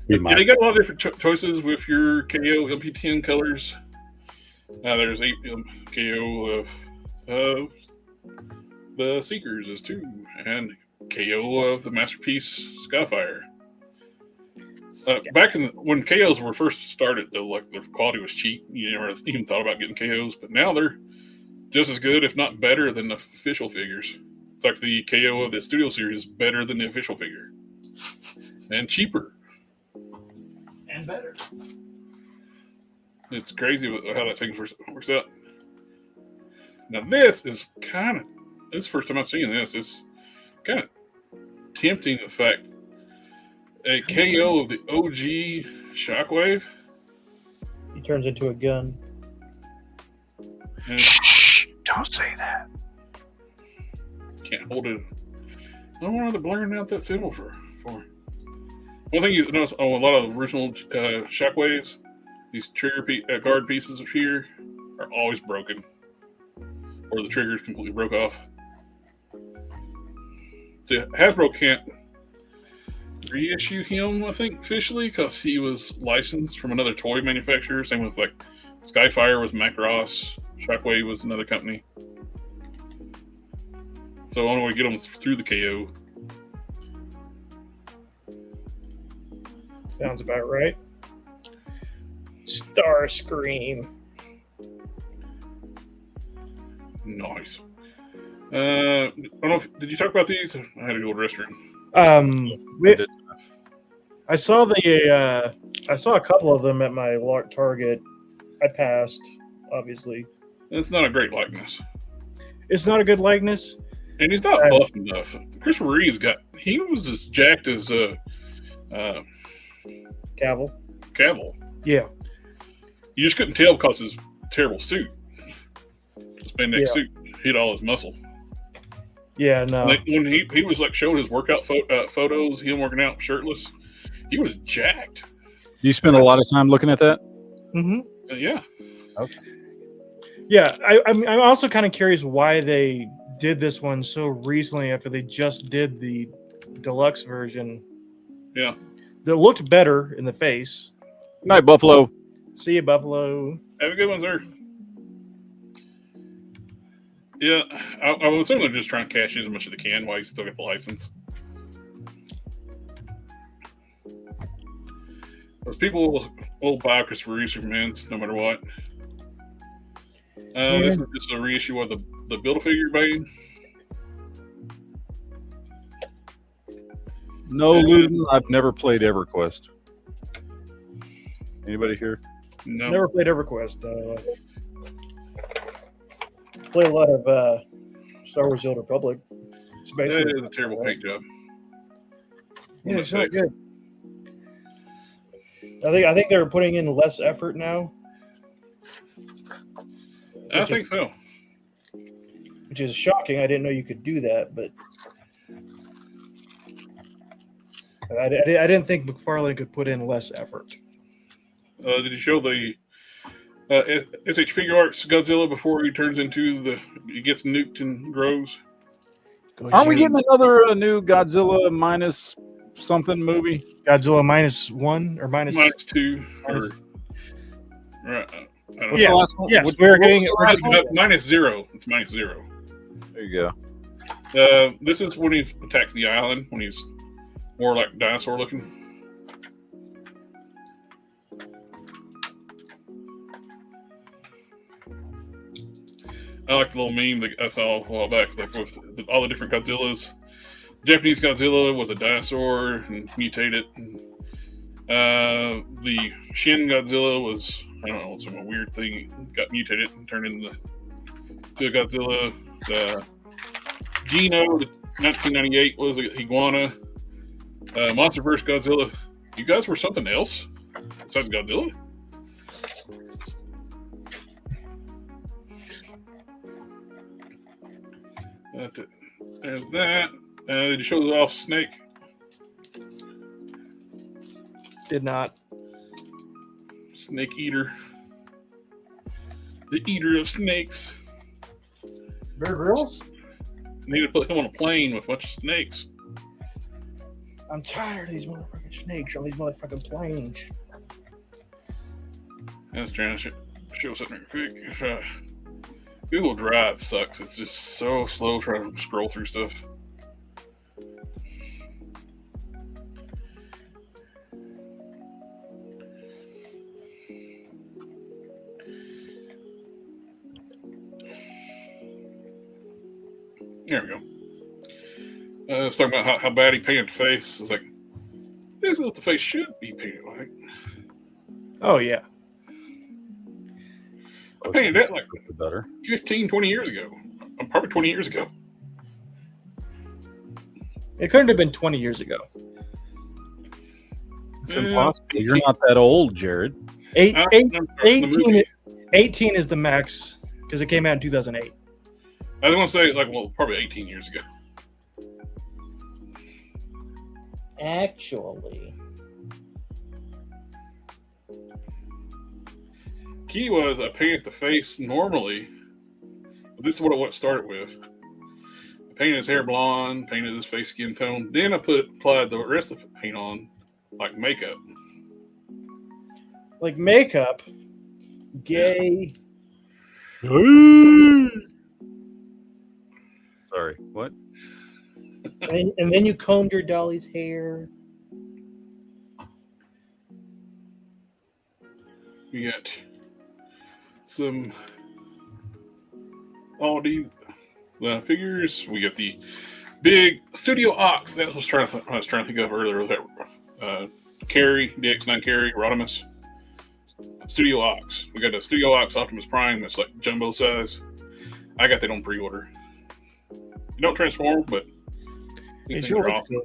you got a lot of different choices with your KO LP10 colors. There's 8 KO of the Seekers is 2, and KO of the Masterpiece Skyfire. Back when KOs were first started, though, their quality was cheap. You never even thought about getting KOs, but now they're just as good, if not better, than the official figures. It's like the KO of the Studio Series is better than the official figure, and cheaper,
and better.
It's crazy how that thing works out. Now this is this is the first time I've seen this. It's kind of tempting the fact a KO of the OG Shockwave.
He turns into a gun.
And
Shh! Don't say that.
can't hold it. I don't know why they're blurring out that symbol for. One thing you notice on a lot of the original Shockwaves, these trigger guard pieces here are always broken, or the triggers completely broke off. So Hasbro can't reissue him, I think, officially, because he was licensed from another toy manufacturer. Same with like Skyfire was Macross, Shockwave was another company. So the only way to get them is through the KO.
Sounds about right. Starscream.
Nice. I don't know did you talk about these? I had to go to the restroom.
I saw I saw a couple of them at my Target. I passed, obviously.
It's not a great likeness.
It's not a good likeness.
And he's not buff enough. Christopher Reeves he was as jacked as
Cavill. Yeah.
You just couldn't tell because his terrible suit. The spandex suit hid all his muscle.
Yeah, no.
Like when he was like showing his workout photos, him working out shirtless, he was jacked.
You spend a lot of time looking at that?
Mm-hmm.
Yeah.
Okay.
Yeah, I'm also kind of curious why they did this one so recently after they just did the deluxe version.
Yeah.
That looked better in the face.
Good night, Buffalo.
See you, Buffalo.
Have a good one, sir. Yeah, I would assume they're just trying to cash in as much as they can while you still get the license. Because people will buy Christopher Reeve Supermans no matter what. This is just a reissue of the Build-A-Figure Bane.
No, Luden, I've never played EverQuest. Anybody here?
No.
Never played EverQuest. Play a lot of Star Wars: The Old Republic. It's basically
It is a terrible paint job.
Yeah, it's not good. I think they're putting in less effort now.
I think so.
Which is shocking. I didn't know you could do that, but I didn't think McFarlane could put in less effort.
Did you show the SH Figure Arts Godzilla before he turns into he gets nuked and grows?
Aren't we getting another new Godzilla minus something movie?
Godzilla -1 or
-2? Right.
Yes, we're getting
-0. It's -0.
There you go.
This is when he attacks the island, when he's more like dinosaur looking. I like the little meme that I saw a while back, like with all the different Godzillas. Japanese Godzilla was a dinosaur and mutated. The Shin Godzilla was, I don't know, some weird thing. It got mutated and turned into Godzilla. The Geno, the 1998 was an iguana. Monsterverse Godzilla. You guys were something else besides Godzilla? There's that. Did you show off Snake?
Did not.
Snake Eater. The eater of snakes.
Bear Grylls?
Need to put him on a plane with a bunch of snakes.
I'm tired of these motherfucking snakes on these motherfucking planes.
I was trying to show something quick. Google Drive sucks. It's just so slow trying to scroll through stuff. There we go. Let's talk about how bad he painted the face. It's like, this is what the face should be painted like.
Oh, yeah.
I painted that like
better.
15, 20 years ago. Probably 20 years ago.
It couldn't have been 20 years ago.
It's impossible. You're not that old, Jared.
18 is the max because it came out in 2008.
I want to say, like, well, probably 18 years ago.
Actually,
Key was I painted the face normally. This is what it started with. I painted his hair blonde, painted his face skin tone. Then I applied the rest of the paint on like makeup.
Like makeup, gay.
Sorry, what?
and then you combed your dolly's hair.
We got some Aldi figures. We got the big Studio Ox. That was I was trying to think of earlier. That Carry, DX9 Carry, Rodimus. Studio Ox. We got a Studio Ox Optimus Prime that's like jumbo size. I got that on pre-order. They don't transform, but these things are awesome.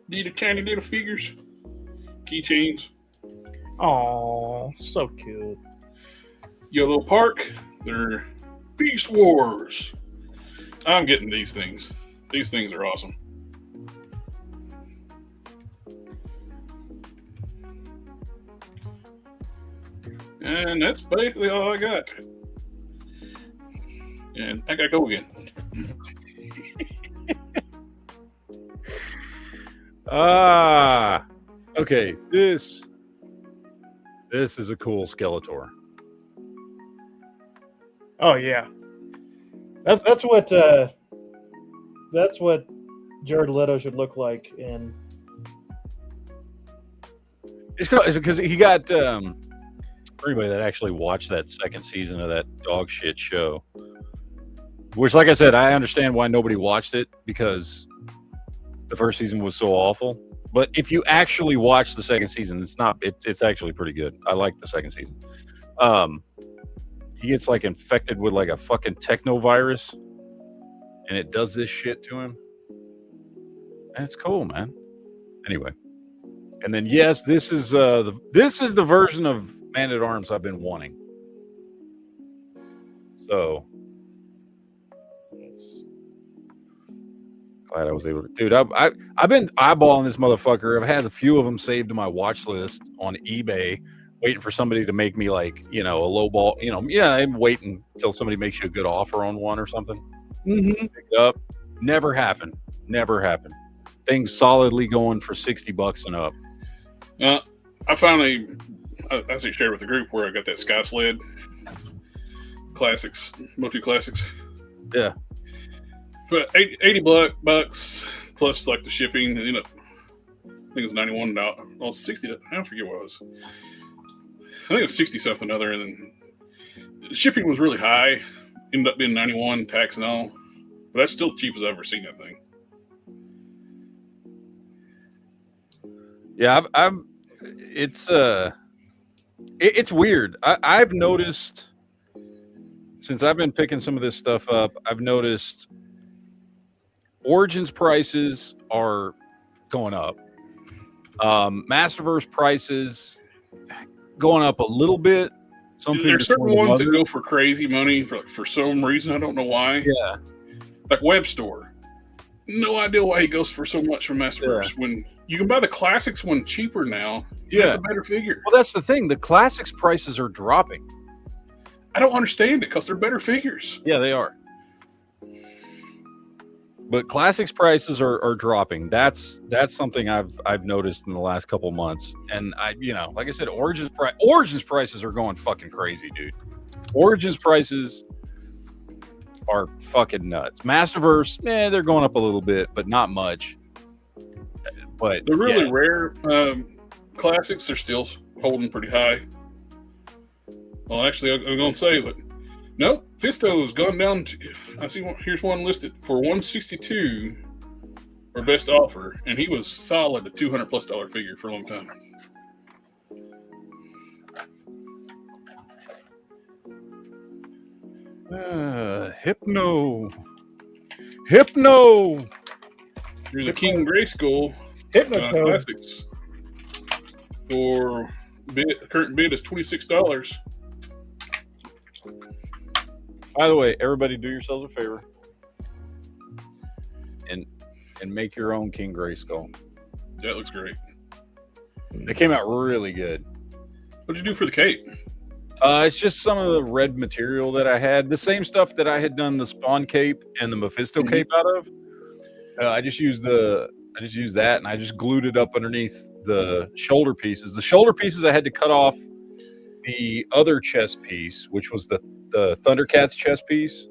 Need a tiny little figures, keychains.
Oh, so cute.
Yellow Park. They're Beast Wars. I'm getting these things. These things are awesome. And that's basically all I got. And I gotta go again.
Okay. This is a cool Skeletor.
Oh yeah, that's what Jared Leto should look like in.
It's because he got for anybody that actually watched that second season of that dog shit show. Which, like I said, I understand why nobody watched it because the first season was so awful. But if you actually watch the second season, it's actually pretty good. I like the second season. He gets like infected with like a fucking technovirus, and it does this shit to him. And it's cool, man. Anyway, and then yes, this is the version of Man at Arms I've been wanting. So glad I was able to, dude. I've been eyeballing this motherfucker. I've had a few of them saved to my watch list on eBay, waiting for somebody to make me like, a low ball. I'm waiting until somebody makes you a good offer on one or something.
Mm-hmm.
Pick it up. Never happened. Things solidly going for $60 and up.
I finally, I actually shared with the group where I got that Sky Sled classics, multi classics.
Yeah.
For $80 plus like the shipping, I think it was $91. Well, $60. I forget what it was. I think it was 60 something other, and then the shipping was really high. Ended up being $91, tax and all. But that's still cheap as I've ever seen that thing.
Yeah, it's weird. I've noticed since I've been picking some of this stuff up, I've noticed Origins prices are going up. Masterverse prices going up a little bit.
There's certain ones that go for crazy money for some reason. I don't know why.
Yeah.
Like Web Store. No idea why he goes for so much from Masterverse when you can buy the classics one cheaper now. Yeah. It's a better figure.
Well, that's the thing. The classics prices are dropping.
I don't understand it because they're better figures.
Yeah, they are. But classics prices are dropping. That's something I've noticed in the last couple months. And like I said, Origins prices are going fucking crazy, dude. Origins prices are fucking nuts. Masterverse, they're going up a little bit, but not much. But
the really rare classics are still holding pretty high. Well, actually, I'm going to say, but no, Fisto has gone down to, I see here's one listed for $162 for best offer, and he was solid a $200+ figure for a long time.
Hypno.
Here's a King Grayskull
Hypnotoad.
Classics. For current bid is $26.
By the way, everybody do yourselves a favor and make your own King Grayskull.
That looks great.
They came out really good.
What'd you do for the cape?
It's just some of the red material that I had. The same stuff that I had done the Spawn cape and the Mephisto cape out of. I just used that, and I just glued it up underneath the shoulder pieces. The shoulder pieces I had to cut off the other chest piece, which was the Thundercats chest piece.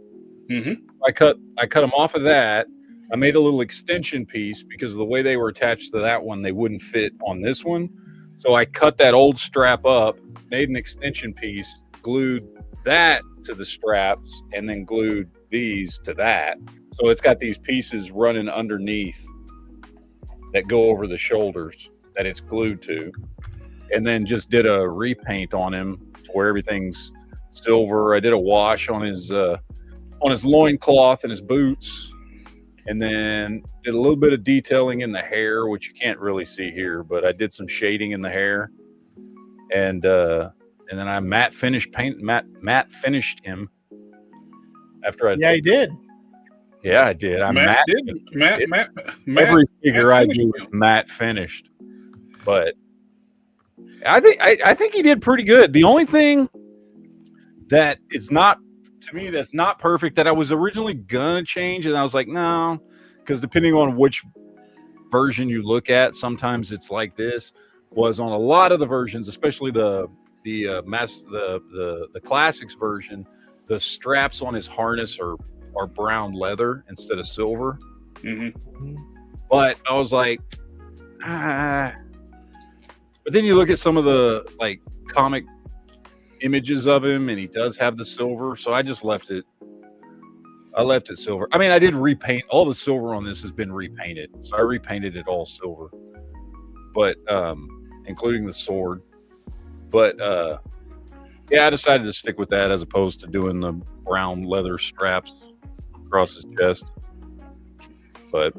I cut them off of that. I made a little extension piece because of the way they were attached to that one, they wouldn't fit on this one. So I cut that old strap up, made an extension piece, glued that to the straps, and then glued these to that. So it's got these pieces running underneath that go over the shoulders that it's glued to. And then just did a repaint on him to where everything's silver. I did a wash on his loincloth and his boots. And then did a little bit of detailing in the hair, which you can't really see here, but I did some shading in the hair. And then I matte finished him after I
he did.
Yeah, I did.
Matt
every figure I do is matte finished. But I think he did pretty good. The only thing that it's not, to me, that's not perfect, that I was originally gonna change, and I was like, no, because depending on which version you look at, sometimes it's like this. Was on a lot of the versions, especially the classics version, the straps on his harness are brown leather instead of silver. But I was like, But then you look at some of the like comic images of him, and he does have the silver, so I just left it. I left it silver. I mean, I did repaint. All the silver on this has been repainted, so I repainted it all silver, but including the sword. But yeah, I decided to stick with that as opposed to doing the brown leather straps across his chest. But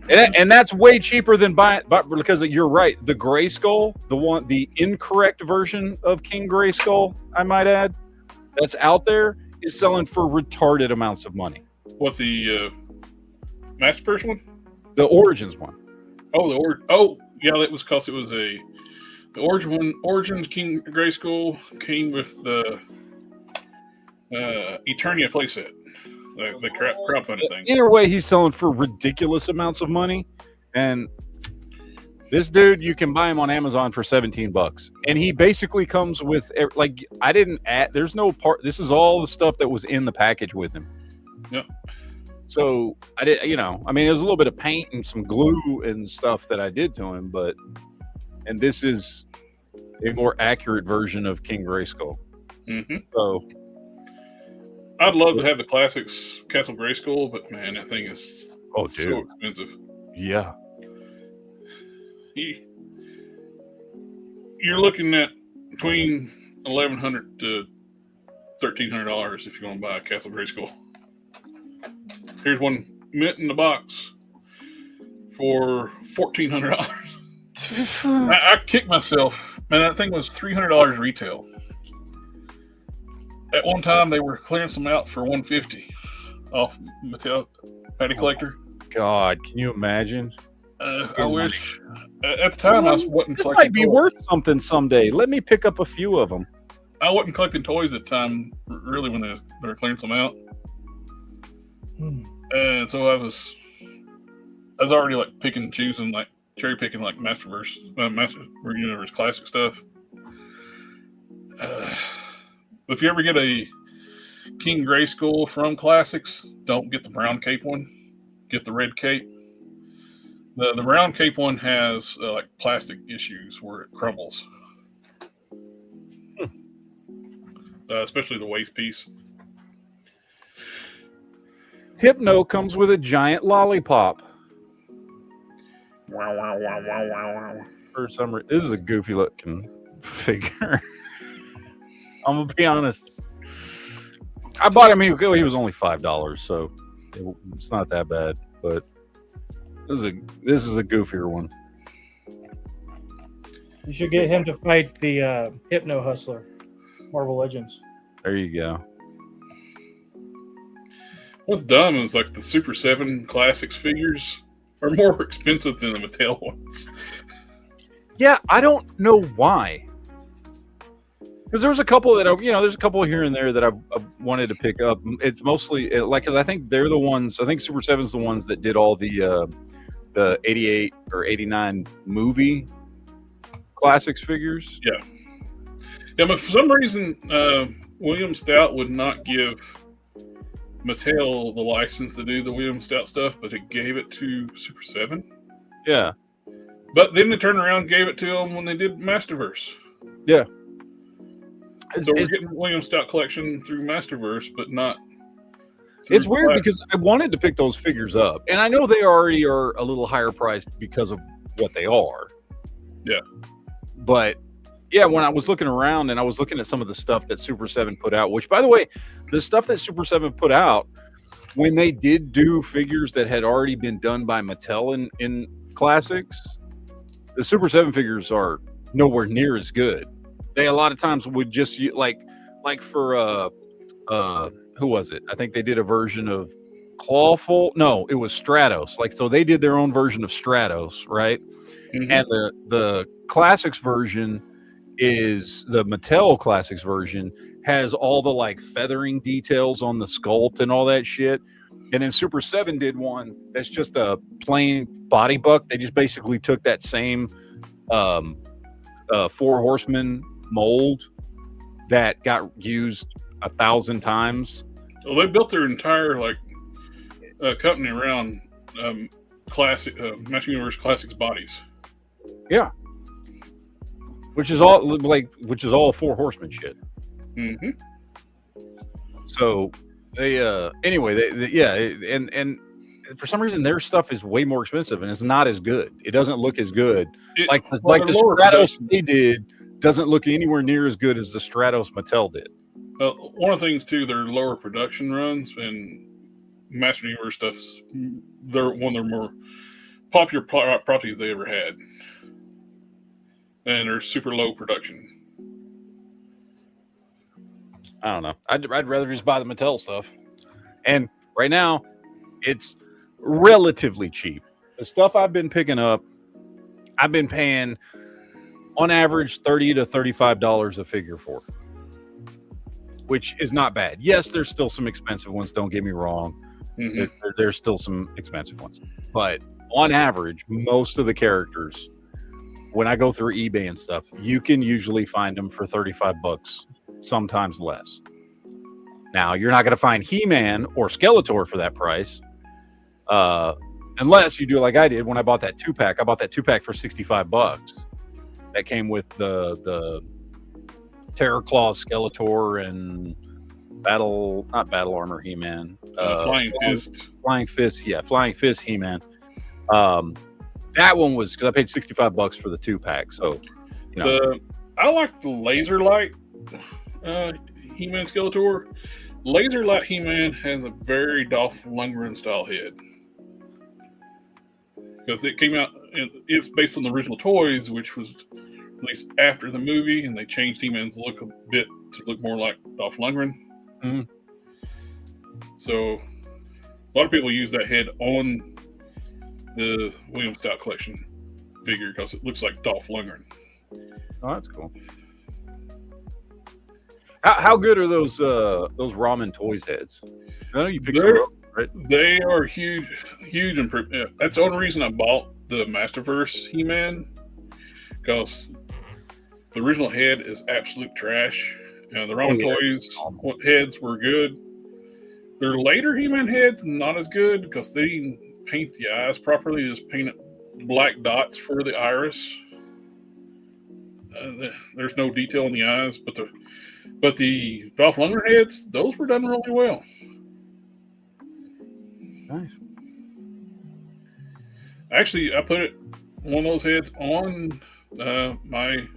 and that's way cheaper than buying, because you're right. The Grayskull, the incorrect version of King Grayskull, I might add, that's out there, is selling for retarded amounts of money.
What, the Master Person one?
The Origins one.
Oh, oh yeah, that was because it was the Origin one. Origins King Grayskull came with the Eternia playset. The crowdfunding thing.
Either way, he's selling for ridiculous amounts of money, and this dude, you can buy him on Amazon for $17, and he basically comes with, like, I didn't add. There's no part. This is all the stuff that was in the package with him.
Yep.
So I did, I mean, there's a little bit of paint and some glue and stuff that I did to him, and this is a more accurate version of King Grayskull. So.
I'd love to have the classics Castle Grayskull, but man, that thing is so expensive.
Yeah.
You're looking at between $1,100 to $1,300 if you're going to buy a Castle Grayskull. Here's one mint in the box for $1,400. I kicked myself. Man, that thing was $300 retail. At one time, they were clearing some out for $150 off Mattel Patty Collector.
God, can you imagine?
I wish. At the time, I wasn't collecting.
This might be worth something someday. Let me pick up a few of them.
I wasn't collecting toys at the time, really, when they were clearing some out. And so I was already like picking and choosing, like cherry picking, like Master Universe classic stuff. If you ever get a King Grayskull from Classics, don't get the brown cape one. Get the red cape. The brown cape one has like plastic issues where it crumbles, especially the waist piece.
Hypno comes with a giant lollipop.
Wow, wow, wow, wow, wow, wow.
For some reason, this is a goofy looking figure. I'm gonna be honest. I bought him. He was only $5, so it's not that bad. But this is a goofier one.
You should get him to fight the Hypno Hustler, Marvel Legends.
There you go.
What's dumb is like the Super 7 Classics figures are more expensive than the Mattel ones.
Yeah, I don't know why. Because there's a couple that there's a couple here and there that I've wanted to pick up. It's mostly because I think they're the ones. I think Super 7's the ones that did all the 88 or 89 movie Classics figures.
Yeah, but for some reason, William Stout would not give Mattel the license to do the William Stout stuff, but it gave it to Super 7.
Yeah.
But then they turned around and gave it to them when they did Masterverse.
Yeah.
So we're getting William Stout collection through Masterverse, but not.
It's weird because I wanted to pick those figures up, and I know they already are a little higher priced because of what they are.
Yeah.
But yeah, when I was looking around and I was looking at some of the stuff that Super 7 put out, which by the way, the stuff that Super 7 put out, when they did do figures that had already been done by Mattel in Classics, the Super 7 figures are nowhere near as good. They a lot of times would just like for who was it? I think they did a version of Clawful. No, it was Stratos. So they did their own version of Stratos, right? Mm-hmm. And the Classics version is the Mattel Classics version has all the feathering details on the sculpt and all that shit. And then Super 7 did one that's just a plain body buck. They just basically took that same Four Horsemen mold that got used 1,000 times.
Well, they built their entire company around classic Master Universe Classics bodies.
Yeah, which is all Four Horsemen shit.
Mm-hmm.
So they and for some reason their stuff is way more expensive and it's not as good. It doesn't look as good. The Stratos they did doesn't look anywhere near as good as the Stratos Mattel did.
One of the things too, their lower production runs and Master Universe stuff's they're one of their more popular properties they ever had, and they're super low production.
I don't know. I'd rather just buy the Mattel stuff, and right now it's relatively cheap. The stuff I've been picking up, I've been paying on average $30 to $35 a figure for, which is not bad. Yes, there's still some expensive ones. Don't get me wrong. Mm-hmm. There's still some expensive ones, but on average, most of the characters, when I go through eBay and stuff, you can usually find them for $35, sometimes less. Now, you're not going to find He-Man or Skeletor for that price, unless you do like I did when I bought that 2-pack. I bought that 2-pack for $65. That came with the Terror Claw Skeletor and not Battle Armor He-Man.
Flying Fist.
Flying Fist He-Man. That one was because I paid $65 for the 2-pack. So,
I like the Laser Light He-Man Skeletor. Laser Light He-Man has a very Dolph Lundgren style head because it came out. It's based on the original toys, which was released after the movie, and they changed He-Man's look a bit to look more like Dolph Lundgren.
Mm-hmm.
So, a lot of people use that head on the William Stout collection figure because it looks like Dolph Lundgren.
Oh, that's cool. How good are those Ramen Toys heads? I know you picked some up, right?
They are huge improvement. That's the only reason I bought the Masterverse He-Man, because the original head is absolute trash. The Ramen Toys heads were good. Their later He-Man heads not as good because they didn't paint the eyes properly. They just painted black dots for the iris. There's no detail in the eyes, but the Dolph Lundgren heads, those were done really well.
Nice.
Actually, I put one of those heads on my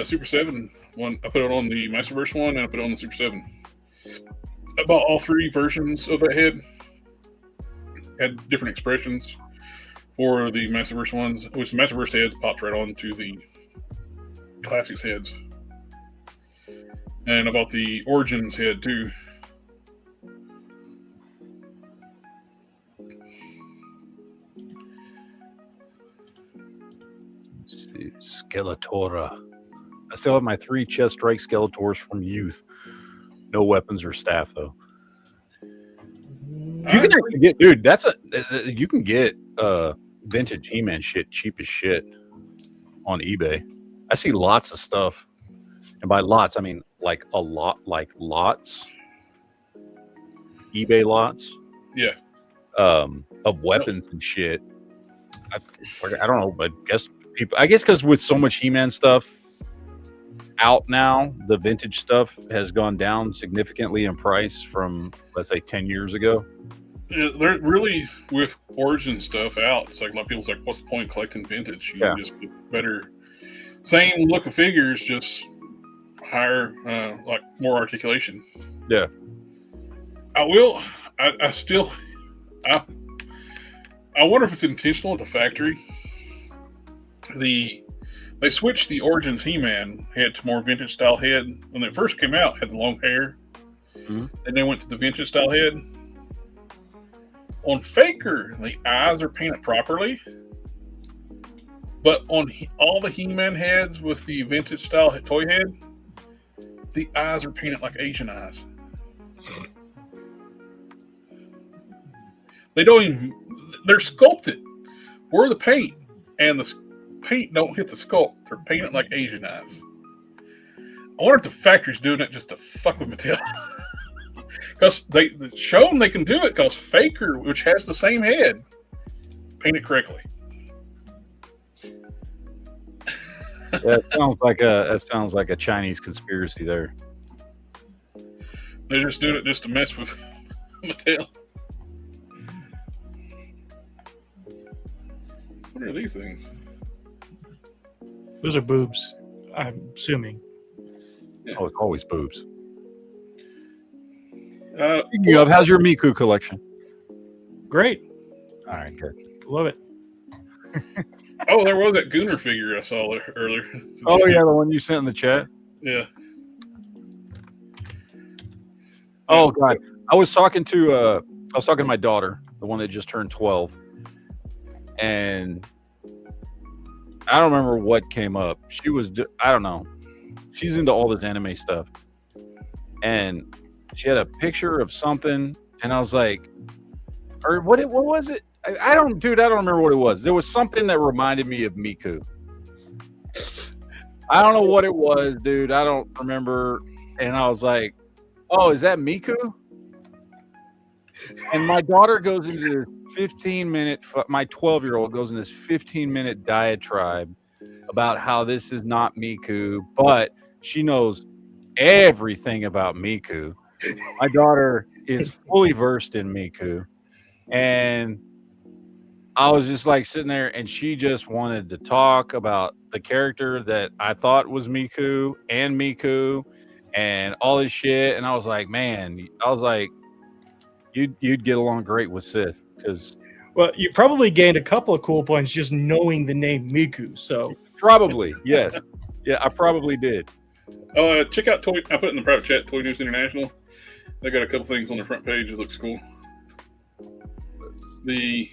Super 7 one. I put it on the Masterverse one, and I put it on the Super 7. I bought all 3 versions of that head. Had different expressions for the Masterverse ones, which the Masterverse heads popped right onto the Classics heads. And I bought the Origins head too.
Let's see, Skeletora. I still have my 3 chest strike Skeletors from youth. No weapons or staff though. You can actually get, dude. You can get vintage He-Man shit cheap as shit on eBay. I see lots of stuff, and by lots I mean like a lot, like lots. eBay lots,
Yeah.
Of weapons and shit. I don't know, but I guess because with so much He-Man stuff out now, the vintage stuff has gone down significantly in price from, let's say, 10 years ago.
Yeah, they're really, with Origin stuff out, it's like a lot of people's like, what's the point of collecting vintage? You can just get better, same look of figures, just higher, like more articulation.
Yeah.
I wonder if it's intentional at the factory. They switched the Origins He-Man head to more vintage style head. When it first came out, had the long hair.
Mm-hmm.
And then went to the vintage style head. On Faker, the eyes are painted properly. But on all the He-Man heads with the vintage style toy head, the eyes are painted like Asian eyes. They're sculpted. Where the paint and the paint don't hit the sculpt. They're painted like Asian eyes. I wonder if the factory's doing it just to fuck with Mattel. Because they show them they can do it, because Faker, which has the same head, painted correctly.
That sounds like a Chinese conspiracy there.
They're just doing it just to mess with Mattel. What are these things?
Those are boobs, I'm assuming.
Yeah.
Oh, it's always boobs.
How's
your Miku collection?
Great.
All right, good.
Love it.
Oh, there was that Gooner figure I saw earlier.
Oh yeah, the one you sent in the chat.
Yeah.
Oh god, I was talking to my daughter, the one that just turned 12, and I don't remember what came up. I don't know. She's into all this anime stuff, and she had a picture of something, and I was like, or what was it? I don't remember what it was. There was something that reminded me of Miku. I don't know what it was, dude. I don't remember. And I was like, oh, is that Miku? And my daughter goes into this 15-minute, my 12-year-old goes in this 15-minute diatribe about how this is not Miku, but she knows everything about Miku. My daughter is fully versed in Miku. And I was just like sitting there, and she just wanted to talk about the character that I thought was Miku and all this shit. And I was like, man, you'd get along great with Sith, because
well, you probably gained a couple of cool points just knowing the name Miku. So
probably, yes, yeah, I probably did.
Oh, check out Toy. I put it in the private chat. Toy News International. They got a couple things on their front page. It looks cool. The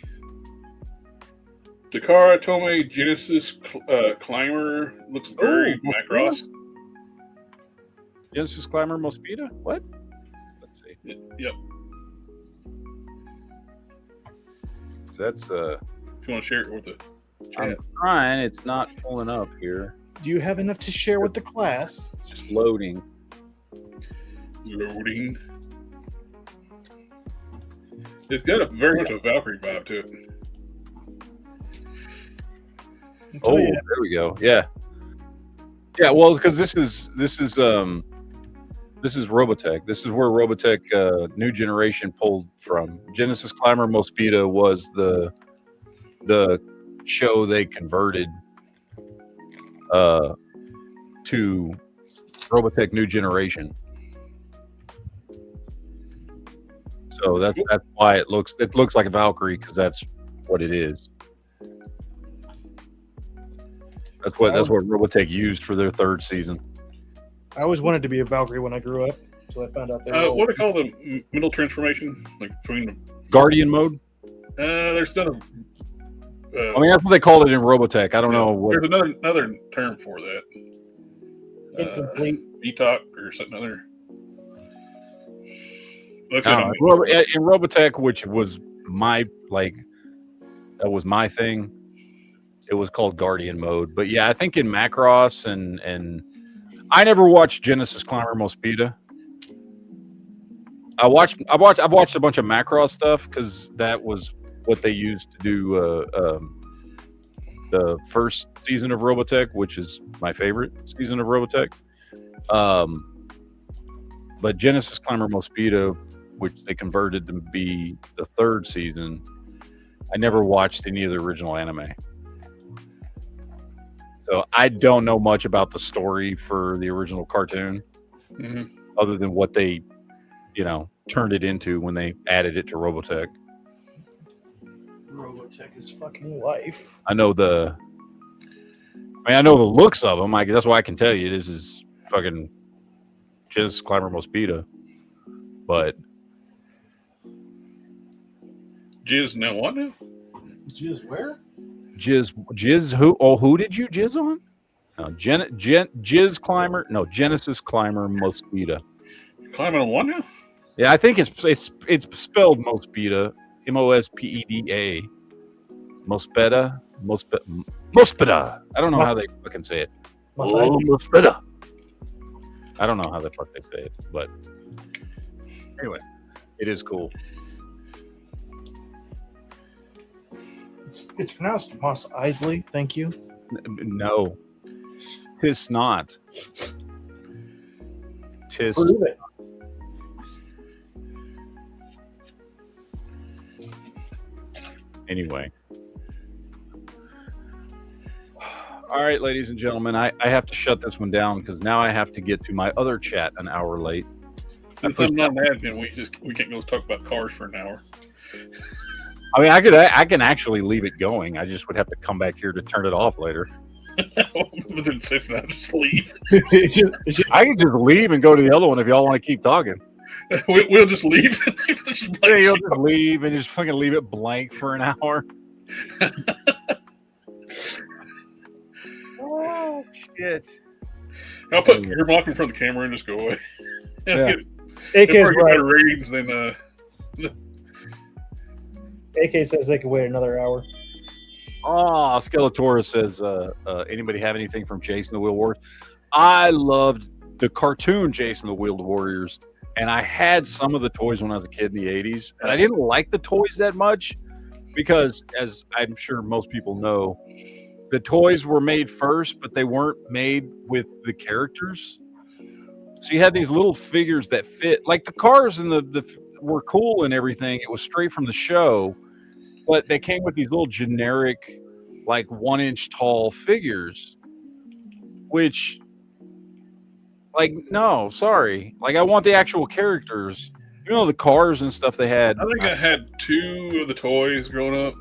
Takara Tomy Genesis Climber looks very Macross.
Genesis Climber Mosquito? What? Let's see.
Yep.
That's
If you want to share it with the chat.
I'm trying. It's not pulling up here.
Do you have enough to share with the class?
Just loading.
Loading. It's got a very much a Valkyrie vibe to it.
Oh, there we go. Yeah. Yeah, well, because this is Robotech. This is where Robotech New Generation pulled from. Genesis Climber Mosquito was the show they converted to Robotech New Generation. So that's why it looks like a Valkyrie, because that's what it is. That's what Robotech used for their third season.
I always wanted to be a Valkyrie when I grew up, so I found out they were
What do they call the middle transformation? Like between
Guardian mode.
there's none of.
I mean, that's what they called it in Robotech. I don't know what.
There's another term for that.
incomplete.
VTOC or something other.
In Robotech, which was my that was my thing. It was called Guardian mode, but yeah, I think in Macross and I never watched Genesis Climber Mospeada. I've watched a bunch of Macross stuff because that was what they used to do the first season of Robotech, which is my favorite season of Robotech. But Genesis Climber Mospeada, which they converted to be the third season, I never watched any of the original anime. So I don't know much about the story for the original cartoon, other than what they, turned it into when they added it to Robotech.
Robotech is fucking life.
I know the looks of them. That's why I can tell you this is fucking Genesis Climber Mospeada. But
Jizz now what now?
Jizz where?
Jizz who? Oh, who did you jizz on? No, Jizz Climber. No, Genesis Climber Mospeada.
Climbing on what now?
Yeah, I think it's spelled Mospeada, Mospeda, Mospeda. I don't know how they fucking say it. Mospeda. I don't know how the fuck they say it, but anyway, it is cool.
It's pronounced Mos Eisley. Thank you.
No, tis not. Tis.
Prove it.
Anyway. All right, ladies and gentlemen, I have to shut this one down because now I have to get to my other chat an hour late.
Since I'm not an admin, we can't go talk about cars for an hour.
I mean, I can actually leave it going. I just would have to come back here to turn it off later.
Just leave.
I can just leave and go to the other one if y'all want to keep talking.
We'll just leave.
Yeah, you'll just leave and just fucking leave it blank for an hour. Oh shit!
I'll put your block in front of the camera and just go away.
Yeah.
AK's right.
Better ratings than
AK says they could wait another hour.
Oh, Skeletor says, anybody have anything from Jason the Wheel Warriors? I loved the cartoon Jason the Wheel Warriors, and I had some of the toys when I was a kid in the 80s, but I didn't like the toys that much because, as I'm sure most people know, the toys were made first, but they weren't made with the characters. So you had these little figures that fit, like the cars and the were cool and everything. It was straight from the show, but they came with these little generic, like 1 inch tall figures, which, like, no, sorry. Like, I want the actual characters. You know, the cars and stuff they had.
I think I had 2 of the toys growing up.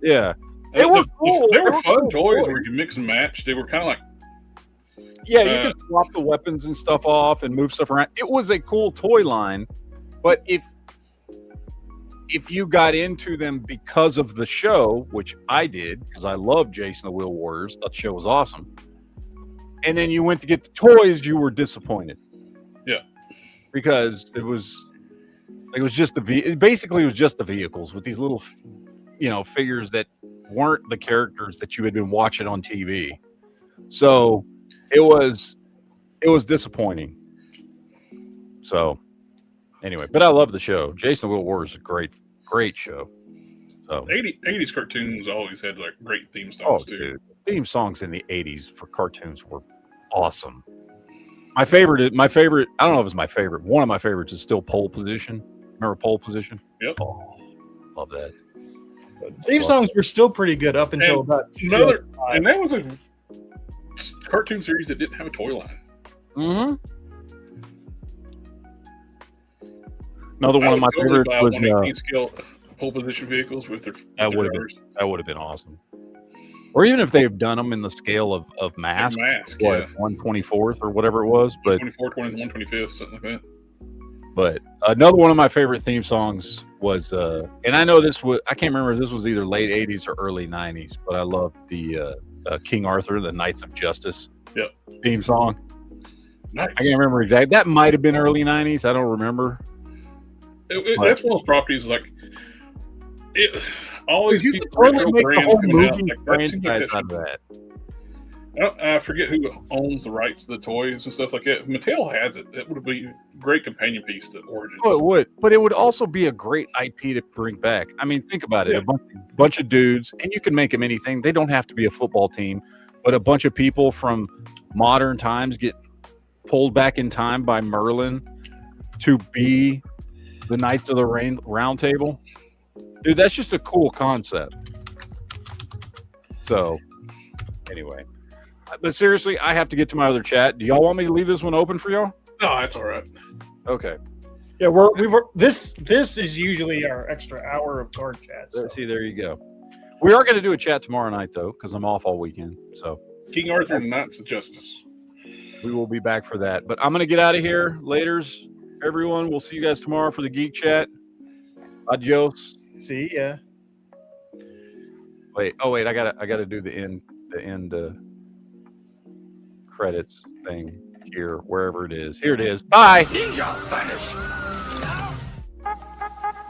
Yeah. They were cool.
They were fun toys where you mix and match. They were kind of like,
yeah, you could swap the weapons and stuff off and move stuff around. It was a cool toy line, but if you got into them because of the show, which I did, because I love Jason the Wheel Warriors, thought the show was awesome, and then you went to get the toys, you were disappointed.
Yeah,
because it was just basically it was just the vehicles with these little, figures that weren't the characters that you had been watching on TV. So it was disappointing. So anyway, but I love the show. Jason the Wheel Warriors is a great show. So
80s cartoons always had like great theme songs too.
Dude, theme songs in the 80s for cartoons were awesome. My favorite, I don't know if it's my favorite. One of my favorites is still Pole Position. Remember Pole Position?
Yep.
Oh, love that.
Theme songs were still pretty good up until about
and that was a cartoon series that didn't have a toy line.
Mm-hmm. Another one of my
totally
favorites
buy
was
118 scale pole position vehicles with their
that would have been awesome. Or even if they've done them in the scale of mask,
yeah.
124th or whatever it was, but
24th, 125th, something like that.
But another one of my favorite theme songs was, and I know this was, I can't remember if this was either late 80s or early 90s, but I loved the King Arthur, the Knights of Justice theme song.
Nice.
I can't remember exactly. That might have been early 90s. I don't remember.
That's one of those properties like all these
You
people
could totally make a
brands
whole
coming out,
movie
like, that seems like
franchise out of that.
I forget who owns the rights to the toys and stuff like that. If Mattel has it, it would be a great companion piece to Origins.
Oh, it would, but it would also be a great IP to bring back. I mean, think about it: a bunch of dudes, and you can make them anything. They don't have to be a football team, but a bunch of people from modern times get pulled back in time by Merlin to be the Knights of the Round Table. Dude, that's just a cool concept. So, anyway. But seriously, I have to get to my other chat. Do y'all want me to leave this one open for y'all?
No, that's all right.
Okay.
Yeah, this is usually our extra hour of card chat. So.
See, there you go. We are going to do a chat tomorrow night, though, because I'm off all weekend. So
King Arthur and Knights of Justice.
We will be back for that. But I'm going to get out of here. Laters, everyone. We'll see you guys tomorrow for the Geek Chat. Adios.
See ya.
Wait, I gotta do the end credits thing here, wherever it is. Here it is. Bye.
Ninja vanish.